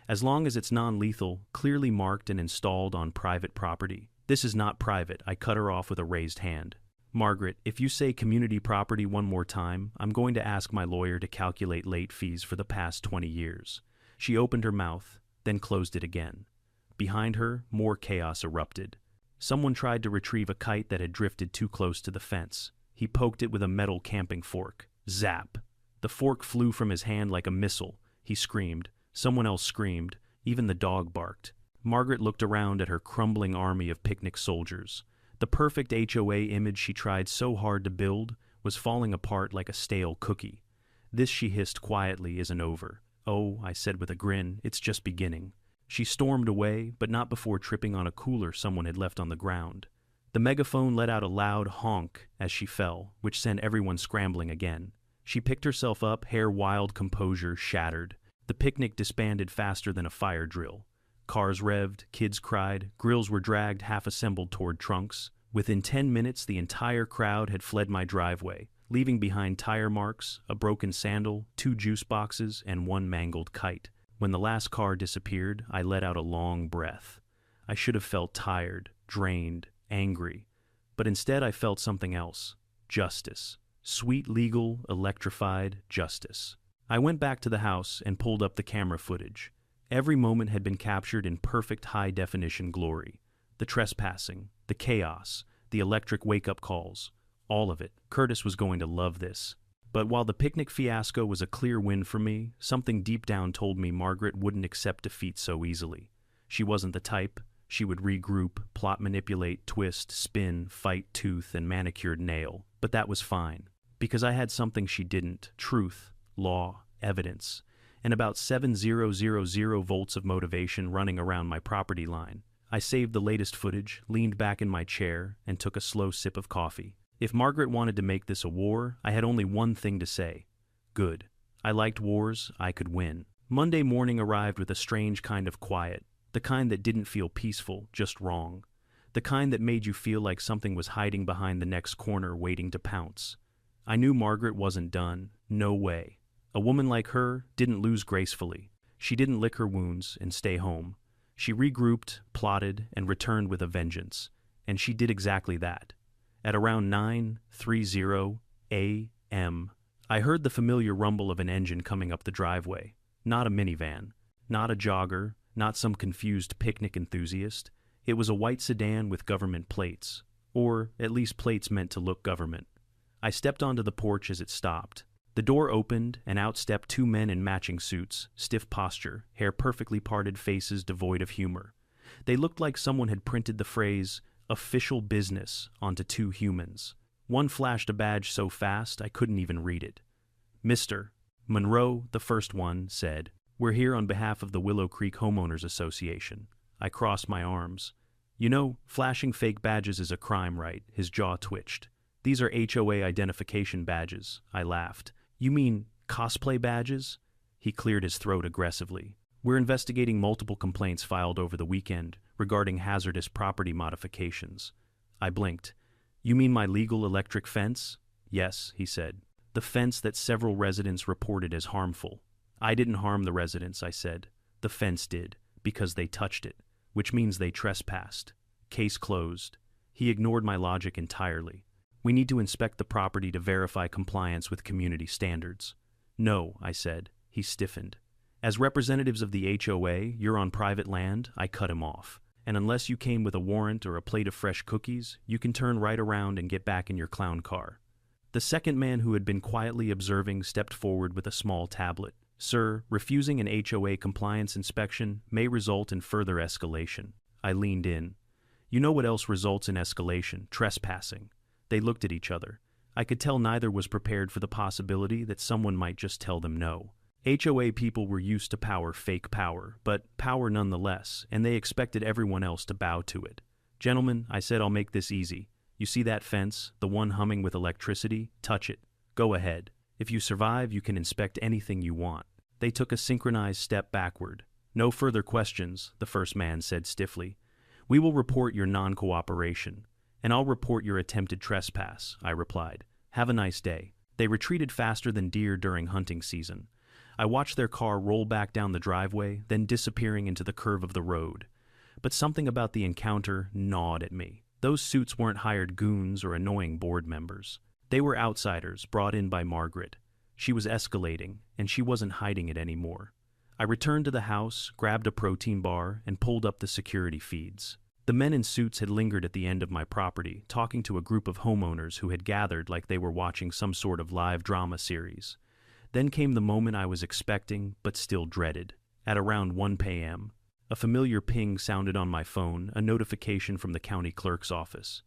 As long as it's non-lethal, clearly marked and installed on private property." "This is not private," I cut her off with a raised hand. "Margaret, if you say community property one more time, I'm going to ask my lawyer to calculate late fees for the past 20 years. She opened her mouth, then closed it again. Behind her, more chaos erupted. Someone tried to retrieve a kite that had drifted too close to the fence. He poked it with a metal camping fork. Zap! The fork flew from his hand like a missile. He screamed. Someone else screamed. Even the dog barked. Margaret looked around at her crumbling army of picnic soldiers. The perfect HOA image she tried so hard to build was falling apart like a stale cookie. "This," she hissed quietly, "isn't over." "Oh," I said with a grin, "it's just beginning." She stormed away, but not before tripping on a cooler someone had left on the ground. The megaphone let out a loud honk as she fell, which sent everyone scrambling again. She picked herself up, hair wild, composure shattered. The picnic disbanded faster than a fire drill. Cars revved, kids cried, grills were dragged half-assembled toward trunks. Within 10 minutes, the entire crowd had fled my driveway, leaving behind tire marks, a broken sandal, 2 juice boxes, and 1 mangled kite. When the last car disappeared, I let out a long breath. I should have felt tired, drained, angry. But instead I felt something else. Justice. Sweet, legal, electrified justice. I went back to the house and pulled up the camera footage. Every moment had been captured in perfect high-definition glory. The trespassing, the chaos, the electric wake-up calls. All of it. Curtis was going to love this. But while the picnic fiasco was a clear win for me, something deep down told me Margaret wouldn't accept defeat so easily. She wasn't the type. She would regroup, plot, manipulate, twist, spin, fight tooth and manicured nail. But that was fine, because I had something she didn't: truth, law, evidence, and about 7,000 volts of motivation running around my property line. I saved the latest footage, leaned back in my chair, and took a slow sip of coffee. If Margaret wanted to make this a war, I had only one thing to say. Good. I liked wars. I could win. Monday morning arrived with a strange kind of quiet, the kind that didn't feel peaceful, just wrong. The kind that made you feel like something was hiding behind the next corner waiting to pounce. I knew Margaret wasn't done. No way. A woman like her didn't lose gracefully. She didn't lick her wounds and stay home. She regrouped, plotted, and returned with a vengeance. And she did exactly that. At around 9:30 a.m., I heard the familiar rumble of an engine coming up the driveway. Not a minivan, not a jogger, not some confused picnic enthusiast. It was a white sedan with government plates, or at least plates meant to look government. I stepped onto the porch as it stopped. The door opened, and out stepped 2 men in matching suits, stiff posture, hair perfectly parted, faces devoid of humor. They looked like someone had printed the phrase, "official business," onto 2 humans. One flashed a badge so fast I couldn't even read it. "Mr. Monroe," the first one said. "We're here on behalf of the Willow Creek Homeowners Association." I crossed my arms. "You know, flashing fake badges is a crime, right?" His jaw twitched. "These are HOA identification badges," I laughed. "You mean cosplay badges?" He cleared his throat aggressively. "We're investigating multiple complaints filed over the weekend regarding hazardous property modifications." I blinked. "You mean my legal electric fence?" "Yes," he said. "The fence that several residents reported as harmful." "I didn't harm the residents," I said. "The fence did, because they touched it, which means they trespassed. Case closed." He ignored my logic entirely. "We need to inspect the property to verify compliance with community standards." "No," I said. He stiffened. "As representatives of the HOA, you're on private land," I cut him off. "And unless you came with a warrant or a plate of fresh cookies, you can turn right around and get back in your clown car." The second man, who had been quietly observing, stepped forward with a small tablet. "Sir, refusing an HOA compliance inspection may result in further escalation." I leaned in. "You know what else results in escalation? Trespassing." They looked at each other. I could tell neither was prepared for the possibility that someone might just tell them no. HOA people were used to power, fake power, but power nonetheless, and they expected everyone else to bow to it. "Gentlemen," I said, "I'll make this easy. You see that fence, the one humming with electricity? Touch it. Go ahead. If you survive, you can inspect anything you want." They took a synchronized step backward. "No further questions," the first man said stiffly. "We will report your non-cooperation." "And I'll report your attempted trespass," I replied. "Have a nice day." They retreated faster than deer during hunting season. I watched their car roll back down the driveway, then disappearing into the curve of the road. But something about the encounter gnawed at me. Those suits weren't hired goons or annoying board members. They were outsiders brought in by Margaret. She was escalating, and she wasn't hiding it anymore. I returned to the house, grabbed a protein bar, and pulled up the security feeds. The men in suits had lingered at the end of my property, talking to a group of homeowners who had gathered like they were watching some sort of live drama series. Then came the moment I was expecting, but still dreaded. At around 1 p.m., a familiar ping sounded on my phone, a notification from the county clerk's office.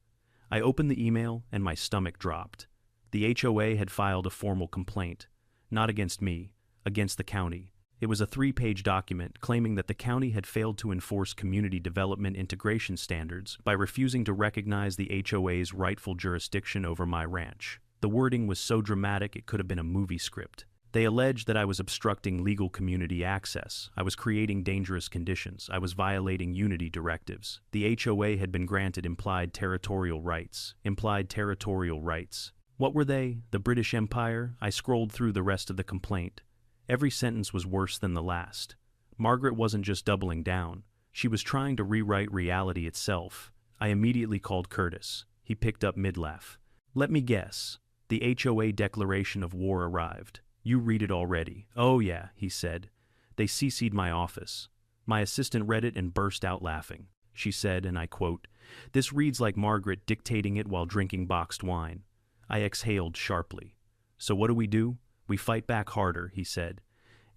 I opened the email, and my stomach dropped. The HOA had filed a formal complaint, not against me, against the county. It was a 3-page document claiming that the county had failed to enforce community development integration standards by refusing to recognize the HOA's rightful jurisdiction over my ranch. The wording was so dramatic it could have been a movie script. They alleged that I was obstructing legal community access, I was creating dangerous conditions, I was violating unity directives. The HOA had been granted implied territorial rights. Implied territorial rights. What were they? The British Empire? I scrolled through the rest of the complaint. Every sentence was worse than the last. Margaret wasn't just doubling down. She was trying to rewrite reality itself. I immediately called Curtis. He picked up mid-laugh. "Let me guess. The HOA declaration of war arrived. You read it already." "Oh yeah," he said. "They CC'd my office." My assistant read it and burst out laughing. She said, and I quote, "This reads like Margaret dictating it while drinking boxed wine." I exhaled sharply. "So what do? We fight back harder," he said.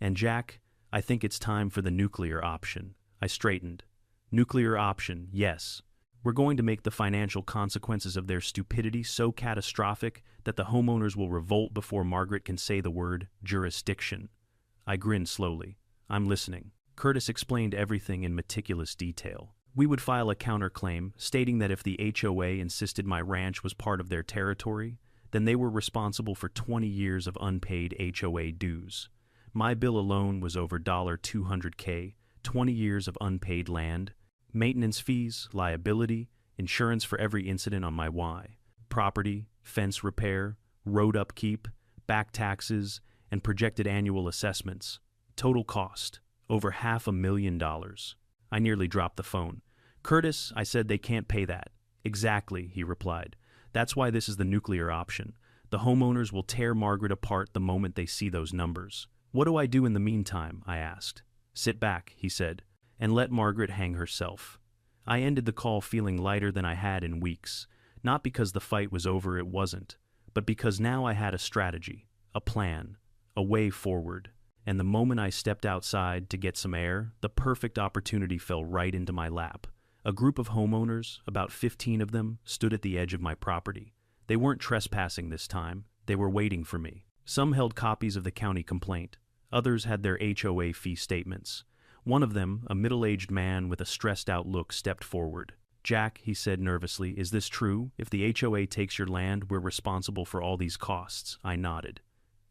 "And Jack, I think it's time for the nuclear option." I straightened. "Nuclear option, yes. We're going to make the financial consequences of their stupidity so catastrophic that the homeowners will revolt before Margaret can say the word jurisdiction." I grinned slowly. "I'm listening." Curtis explained everything in meticulous detail. We would file a counterclaim stating that if the HOA insisted my ranch was part of their territory, then they were responsible for 20 years of unpaid HOA dues. My bill alone was over $200K, 20 years of unpaid land, maintenance fees, liability, insurance for every incident on my Y, property, fence repair, road upkeep, back taxes, and projected annual assessments. Total cost, over $500,000. I nearly dropped the phone. "Curtis," I said, "they can't pay that." "Exactly," he replied. "That's why this is the nuclear option. The homeowners will tear Margaret apart the moment they see those numbers." "What do I do in the meantime?" I asked. "Sit back," he said, "and let Margaret hang herself." I ended the call feeling lighter than I had in weeks, not because the fight was over, it wasn't, but because now I had a strategy, a plan, a way forward. And the moment I stepped outside to get some air, the perfect opportunity fell right into my lap. A group of homeowners, about 15 of them, stood at the edge of my property. They weren't trespassing this time, they were waiting for me. Some held copies of the county complaint. Others had their HOA fee statements. One of them, a middle-aged man with a stressed-out look, stepped forward. "Jack," he said nervously, "is this true? If the HOA takes your land, we're responsible for all these costs." I nodded.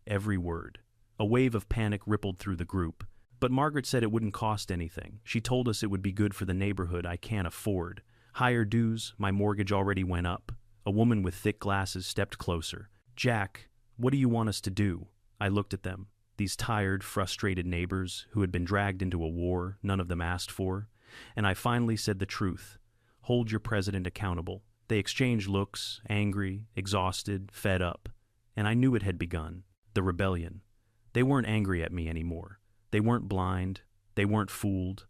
Every word. A wave of panic rippled through the group. "But Margaret said it wouldn't cost anything. She told us it would be good for the neighborhood. I can't afford. Higher dues, my mortgage already went up." A woman with thick glasses stepped closer. "Jack, what do you want us to do?" I looked at them. These tired, frustrated neighbors who had been dragged into a war none of them asked for. And I finally said the truth. "Hold your president accountable." They exchanged looks, angry, exhausted, fed up. And I knew it had begun. The rebellion. They weren't angry at me anymore. They weren't blind. They weren't fooled.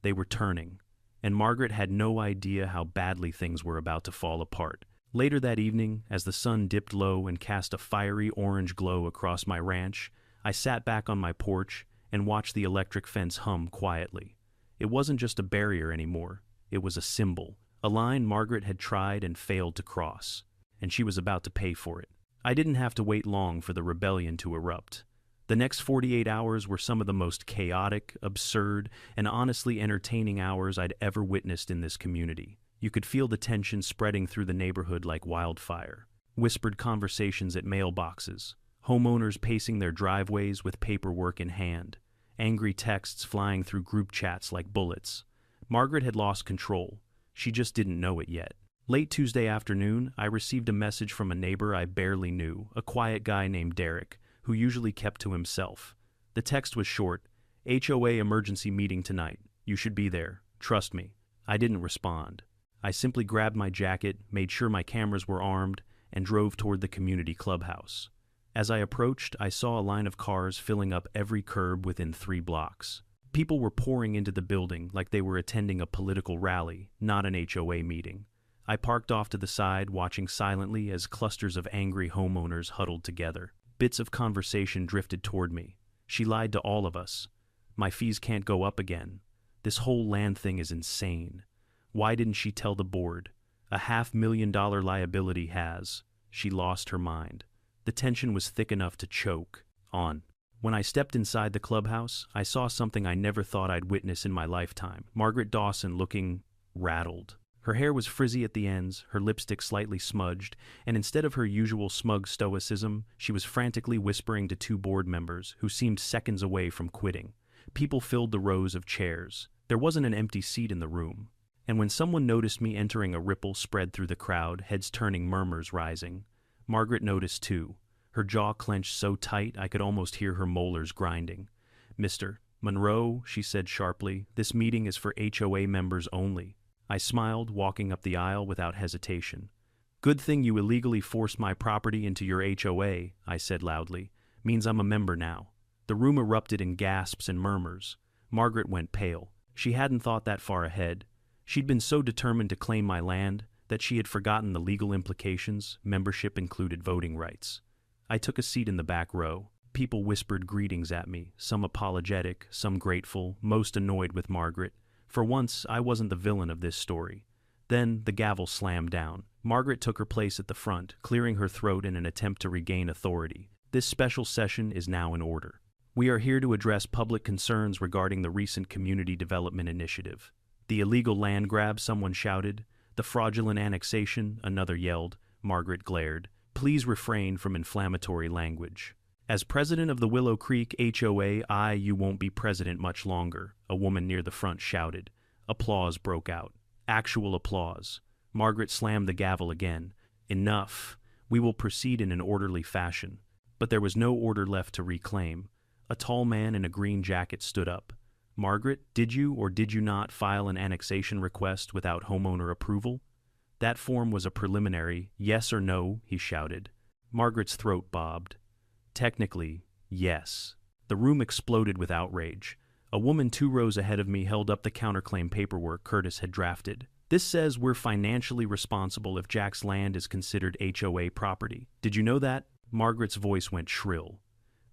They were turning. And Margaret had no idea how badly things were about to fall apart. Later that evening, as the sun dipped low and cast a fiery orange glow across my ranch, I sat back on my porch and watched the electric fence hum quietly. It wasn't just a barrier anymore. It was a symbol, a line Margaret had tried and failed to cross, and she was about to pay for it. I didn't have to wait long for the rebellion to erupt. The next 48 hours were some of the most chaotic, absurd, and honestly entertaining hours I'd ever witnessed in this community. You could feel the tension spreading through the neighborhood like wildfire. Whispered conversations at mailboxes, homeowners pacing their driveways with paperwork in hand, angry texts flying through group chats like bullets. Margaret had lost control. She just didn't know it yet. Late Tuesday afternoon, I received a message from a neighbor I barely knew, a quiet guy named Derek, who usually kept to himself. The text was short: HOA emergency meeting tonight. You should be there. Trust me. I didn't respond. I simply grabbed my jacket, made sure my cameras were armed, and drove toward the community clubhouse. As I approached, I saw a line of cars filling up every curb within 3 blocks. People were pouring into the building like they were attending a political rally, not an HOA meeting. I parked off to the side, watching silently as clusters of angry homeowners huddled together. Bits of conversation drifted toward me. She lied to all of us. My fees can't go up again. This whole land thing is insane. Why didn't she tell the board? A $500,000 liability has. She lost her mind. The tension was thick enough to choke on. When I stepped inside the clubhouse, I saw something I never thought I'd witness in my lifetime. Margaret Dawson looking rattled. Her hair was frizzy at the ends, her lipstick slightly smudged, and instead of her usual smug stoicism, she was frantically whispering to 2 board members who seemed seconds away from quitting. People filled the rows of chairs. There wasn't an empty seat in the room. And when someone noticed me entering, a ripple spread through the crowd, heads turning, murmurs rising. Margaret noticed too. Her jaw clenched so tight I could almost hear her molars grinding. "Mr. Monroe," she said sharply, "this meeting is for HOA members only." I smiled, walking up the aisle without hesitation. "Good thing you illegally forced my property into your HOA," I said loudly. "Means I'm a member now." The room erupted in gasps and murmurs. Margaret went pale. She hadn't thought that far ahead. She'd been so determined to claim my land that she had forgotten the legal implications. Membership included voting rights. I took a seat in the back row. People whispered greetings at me, some apologetic, some grateful, most annoyed with Margaret. For once, I wasn't the villain of this story. Then the gavel slammed down. Margaret took her place at the front, clearing her throat in an attempt to regain authority. "This special session is now in order. We are here to address public concerns regarding the recent community development initiative. The illegal land grab," someone shouted. "The fraudulent annexation," another yelled. Margaret glared. "Please refrain from inflammatory language. As president of the Willow Creek HOA, you won't be president much longer," a woman near the front shouted. Applause broke out. Actual applause. Margaret slammed the gavel again. "Enough. We will proceed in an orderly fashion." But there was no order left to reclaim. A tall man in a green jacket stood up. "Margaret, did you or did you not file an annexation request without homeowner approval?" "That form was a preliminary, yes or no," he shouted. Margaret's throat bobbed. "Technically, yes." The room exploded with outrage. A woman 2 rows ahead of me held up the counterclaim paperwork Curtis had drafted. "This says we're financially responsible if Jack's land is considered HOA property. Did you know that?" Margaret's voice went shrill.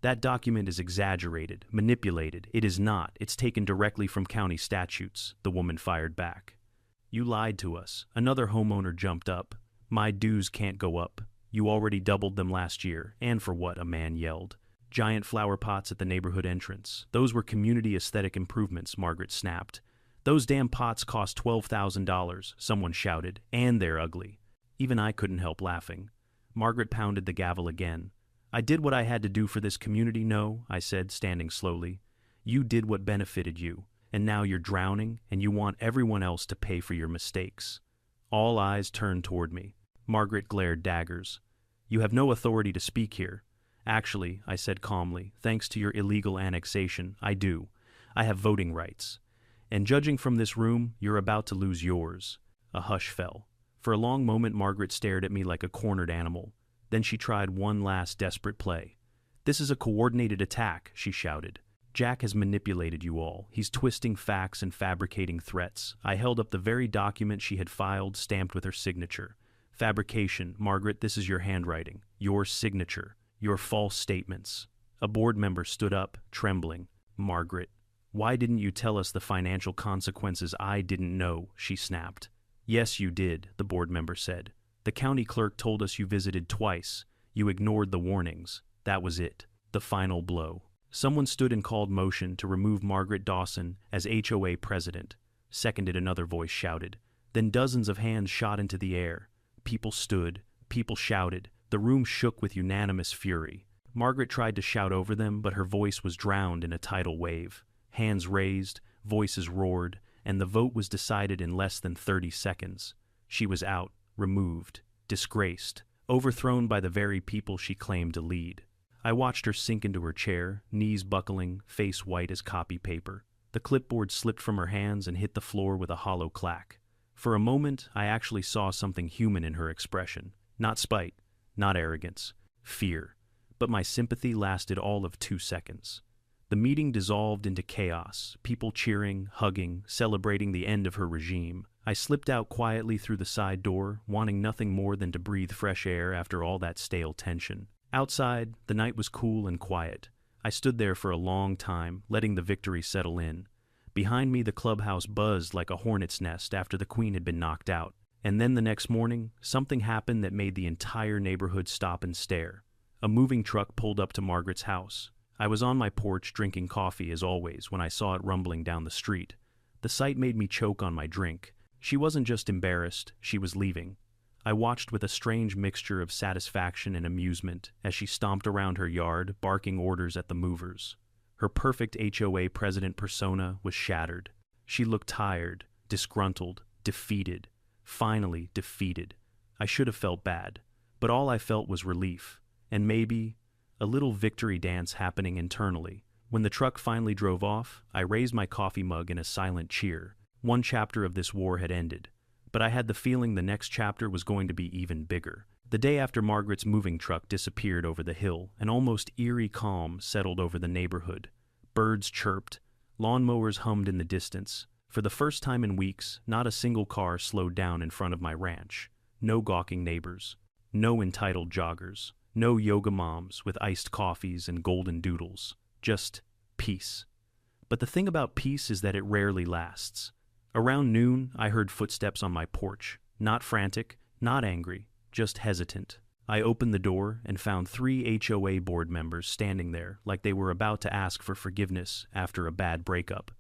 "That document is exaggerated, manipulated. It is not. It's taken directly from county statutes," the woman fired back. "You lied to us." Another homeowner jumped up. "My dues can't go up. You already doubled them last year." "And for what?" a man yelled. "Giant flower pots at the neighborhood entrance. Those were community aesthetic improvements," Margaret snapped. "Those damn pots cost $12,000, someone shouted. "And they're ugly." Even I couldn't help laughing. Margaret pounded the gavel again. "I did what I had to do for this community, no," I said, standing slowly. "You did what benefited you, and now you're drowning, and you want everyone else to pay for your mistakes." All eyes turned toward me. Margaret glared daggers. "You have no authority to speak here." "Actually," I said calmly, "thanks to your illegal annexation, I do. I have voting rights. And judging from this room, you're about to lose yours." A hush fell. For a long moment, Margaret stared at me like a cornered animal. Then she tried one last desperate play. "This is a coordinated attack," she shouted. "Jack has manipulated you all. He's twisting facts and fabricating threats." I held up the very document she had filed, stamped with her signature. "Fabrication, Margaret, this is your handwriting. Your signature. Your false statements." A board member stood up, trembling. "Margaret, why didn't you tell us the financial consequences?" "I didn't know," she snapped. "Yes, you did," the board member said. "The county clerk told us you visited twice. You ignored the warnings. That was it. The final blow. Someone stood and called motion to remove Margaret Dawson as HOA president. Seconded, another voice shouted. Then dozens of hands shot into the air. People stood. People shouted. The room shook with unanimous fury. Margaret tried to shout over them, but her voice was drowned in a tidal wave. Hands raised, voices roared, and the vote was decided in less than 30 seconds. She was out, removed, disgraced, overthrown by the very people she claimed to lead. I watched her sink into her chair, knees buckling, face white as copy paper. The clipboard slipped from her hands and hit the floor with a hollow clack. For a moment, I actually saw something human in her expression. Not spite, not arrogance, fear. But my sympathy lasted all of 2 seconds. The meeting dissolved into chaos, people cheering, hugging, celebrating the end of her regime. I slipped out quietly through the side door, wanting nothing more than to breathe fresh air after all that stale tension. Outside, the night was cool and quiet. I stood there for a long time, letting the victory settle in. Behind me, the clubhouse buzzed like a hornet's nest after the queen had been knocked out. And then the next morning, something happened that made the entire neighborhood stop and stare. A moving truck pulled up to Margaret's house. I was on my porch drinking coffee as always when I saw it rumbling down the street. The sight made me choke on my drink. She wasn't just embarrassed, she was leaving. I watched with a strange mixture of satisfaction and amusement as she stomped around her yard, barking orders at the movers. Her perfect HOA president persona was shattered. She looked tired, disgruntled, defeated. Finally defeated. I should have felt bad, but all I felt was relief, and maybe a little victory dance happening internally. When the truck finally drove off, I raised my coffee mug in a silent cheer. One chapter of this war had ended, but I had the feeling the next chapter was going to be even bigger. The day after Margaret's moving truck disappeared over the hill, an almost eerie calm settled over the neighborhood. Birds chirped, lawnmowers hummed in the distance. For the first time in weeks, not a single car slowed down in front of my ranch. No gawking neighbors, no entitled joggers, no yoga moms with iced coffees and golden doodles. Just peace. But the thing about peace is that it rarely lasts. Around noon, I heard footsteps on my porch. Not frantic, not angry, just hesitant. I opened the door and found 3 HOA board members standing there like they were about to ask for forgiveness after a bad breakup.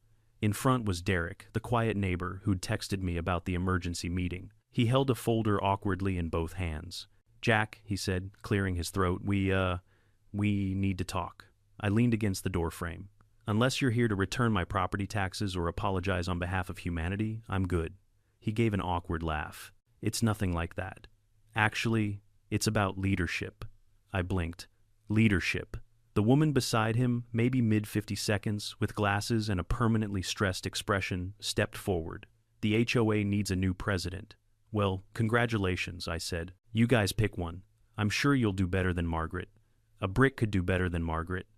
In front was Derek, the quiet neighbor who'd texted me about the emergency meeting. He held a folder awkwardly in both hands. "Jack," he said, clearing his throat, we need to talk." I leaned against the doorframe. "Unless you're here to return my property taxes or apologize on behalf of humanity, I'm good." He gave an awkward laugh. "It's nothing like that. Actually, it's about leadership." I blinked. Leadership. The woman beside him, maybe mid-50 with glasses and a permanently stressed expression, stepped forward. "The HOA needs a new president." "Well, congratulations," I said. "You guys pick one. I'm sure you'll do better than Margaret. A brick could do better than Margaret."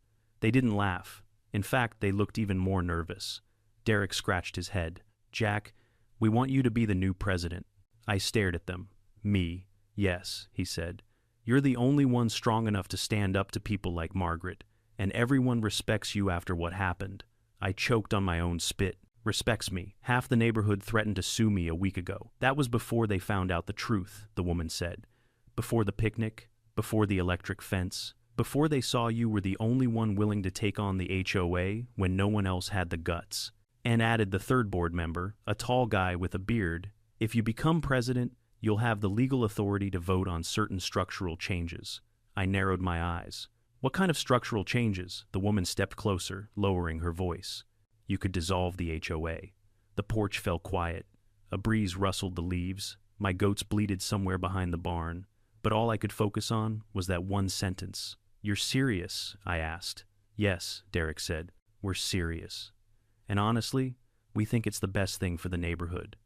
They didn't laugh. In fact, they looked even more nervous. Derek scratched his head. "Jack, we want you to be the new president." I stared at them. "Me? Yes," he said. "You're the only one strong enough to stand up to people like Margaret, and everyone respects you after what happened." I choked on my own spit. "Respects me. Half the neighborhood threatened to sue me a week ago." "That was before they found out the truth," the woman said. "Before the picnic, before the electric fence, before they saw you were the only one willing to take on the HOA when no one else had the guts." And added the third board member, a tall guy with a beard, "If you become president, you'll have the legal authority to vote on certain structural changes." I narrowed my eyes. "What kind of structural changes?" The woman stepped closer, lowering her voice. "You could dissolve the HOA." The porch fell quiet. A breeze rustled the leaves. My goats bleated somewhere behind the barn. But all I could focus on was that one sentence. "You're serious?" I asked. "Yes," Derek said. "We're serious. And honestly, we think it's the best thing for the neighborhood."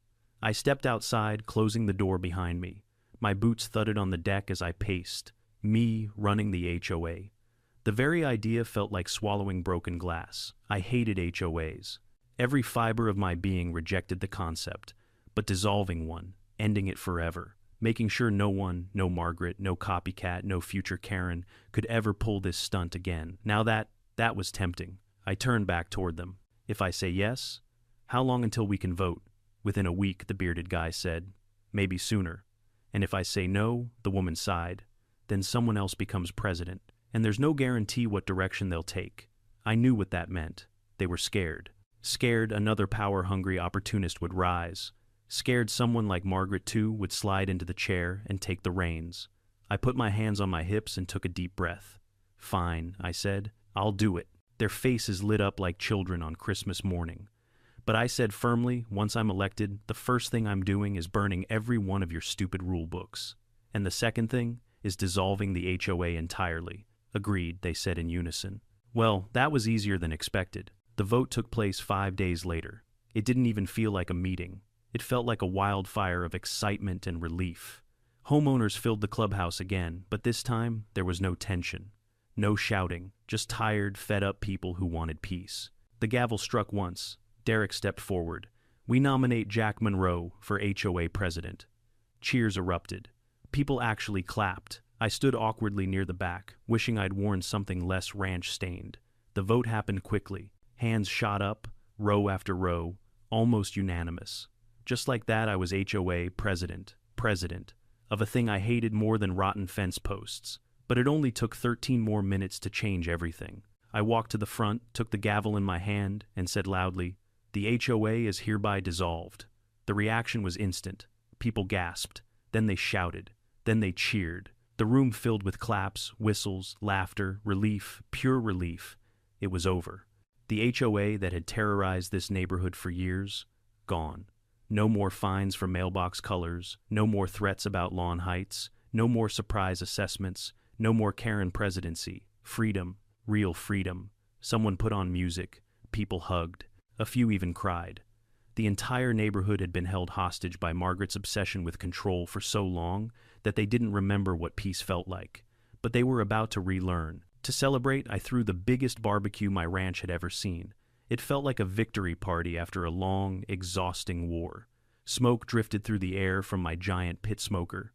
I stepped outside, closing the door behind me. My boots thudded on the deck as I paced. Me running the HOA. The very idea felt like swallowing broken glass. I hated HOAs. Every fiber of my being rejected the concept, but dissolving one, ending it forever, making sure no one, no Margaret, no copycat, no future Karen, could ever pull this stunt again. Now that was tempting. I turned back toward them. "If I say yes, how long until we can vote?" "Within a week," the bearded guy said. "Maybe sooner." "And if I say no," the woman sighed. then someone else becomes president, and there's no guarantee what direction they'll take. I knew what that meant. They were scared. Scared another power-hungry opportunist would rise. Scared someone like Margaret, too, would slide into the chair and take the reins. I put my hands on my hips and took a deep breath. "Fine," I said. "I'll do it." Their faces lit up like children on Christmas morning. But I said firmly, once I'm elected, the first thing I'm doing is burning every one of your stupid rule books. And the second thing is dissolving the HOA entirely. Agreed, they said in unison. Well, that was easier than expected. The vote took place 5 days later. It didn't even feel like a meeting. It felt like a wildfire of excitement and relief. Homeowners filled the clubhouse again, but this time there was no tension. No shouting, just tired, fed-up people who wanted peace. The gavel struck once. Derek stepped forward. "We nominate Jack Monroe for HOA president." Cheers erupted. People actually clapped. I stood awkwardly near the back, wishing I'd worn something less ranch-stained. The vote happened quickly. Hands shot up, row after row, almost unanimous. Just like that, I was HOA president of a thing I hated more than rotten fence posts. But it only took 13 more minutes to change everything. I walked to the front, took the gavel in my hand, and said loudly, "The HOA is hereby dissolved." The reaction was instant. People gasped. Then they shouted. Then they cheered. The room filled with claps, whistles, laughter, relief, pure relief. It was over. The HOA that had terrorized this neighborhood for years, gone. No more fines for mailbox colors, no more threats about lawn heights, no more surprise assessments, no more Karen presidency. Freedom, real freedom. Someone put on music. People hugged. A few even cried. The entire neighborhood had been held hostage by Margaret's obsession with control for so long that they didn't remember what peace felt like. But they were about to relearn. To celebrate, I threw the biggest barbecue my ranch had ever seen. It felt like a victory party after a long, exhausting war. Smoke drifted through the air from my giant pit smoker.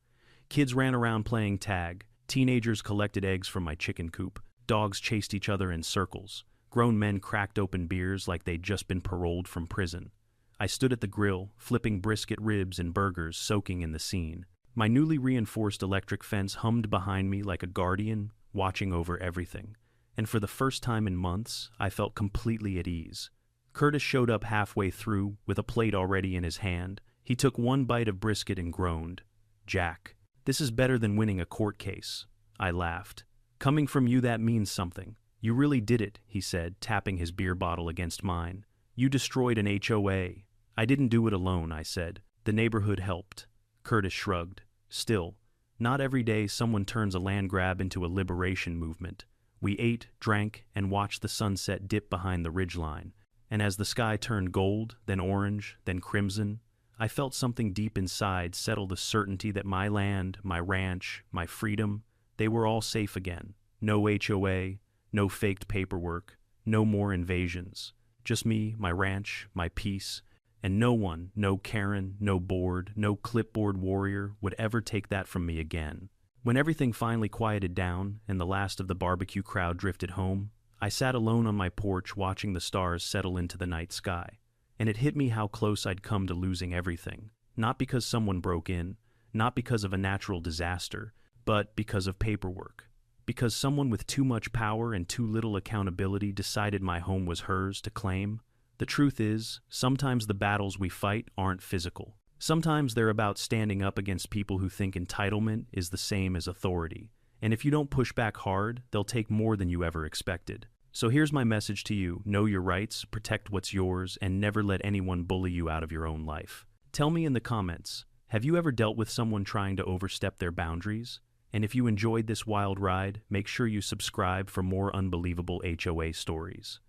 Kids ran around playing tag. Teenagers collected eggs from my chicken coop. Dogs chased each other in circles. Grown men cracked open beers like they'd just been paroled from prison. I stood at the grill, flipping brisket ribs and burgers, soaking in the scene. My newly reinforced electric fence hummed behind me like a guardian, watching over everything. And for the first time in months, I felt completely at ease. Curtis showed up halfway through, with a plate already in his hand. He took one bite of brisket and groaned. "Jack, this is better than winning a court case." I laughed. "Coming from you, that means something. You really did it," he said, tapping his beer bottle against mine. "You destroyed an HOA." "I didn't do it alone," I said. "The neighborhood helped." Curtis shrugged. "Still, not every day someone turns a land grab into a liberation movement." We ate, drank, and watched the sunset dip behind the ridgeline. And as the sky turned gold, then orange, then crimson, I felt something deep inside settle the certainty that my land, my ranch, my freedom, they were all safe again. No HOA, no faked paperwork, no more invasions. Just me, my ranch, my peace, and no one, no Karen, no board, no clipboard warrior would ever take that from me again. When everything finally quieted down and the last of the barbecue crowd drifted home, I sat alone on my porch watching the stars settle into the night sky. And it hit me how close I'd come to losing everything. Not because someone broke in, not because of a natural disaster, but because of paperwork. Because someone with too much power and too little accountability decided my home was hers to claim. The truth is, sometimes the battles we fight aren't physical. Sometimes they're about standing up against people who think entitlement is the same as authority. And if you don't push back hard, they'll take more than you ever expected. So here's my message to you. Know your rights, protect what's yours, and never let anyone bully you out of your own life. Tell me in the comments, have you ever dealt with someone trying to overstep their boundaries? And if you enjoyed this wild ride, make sure you subscribe for more unbelievable HOA stories.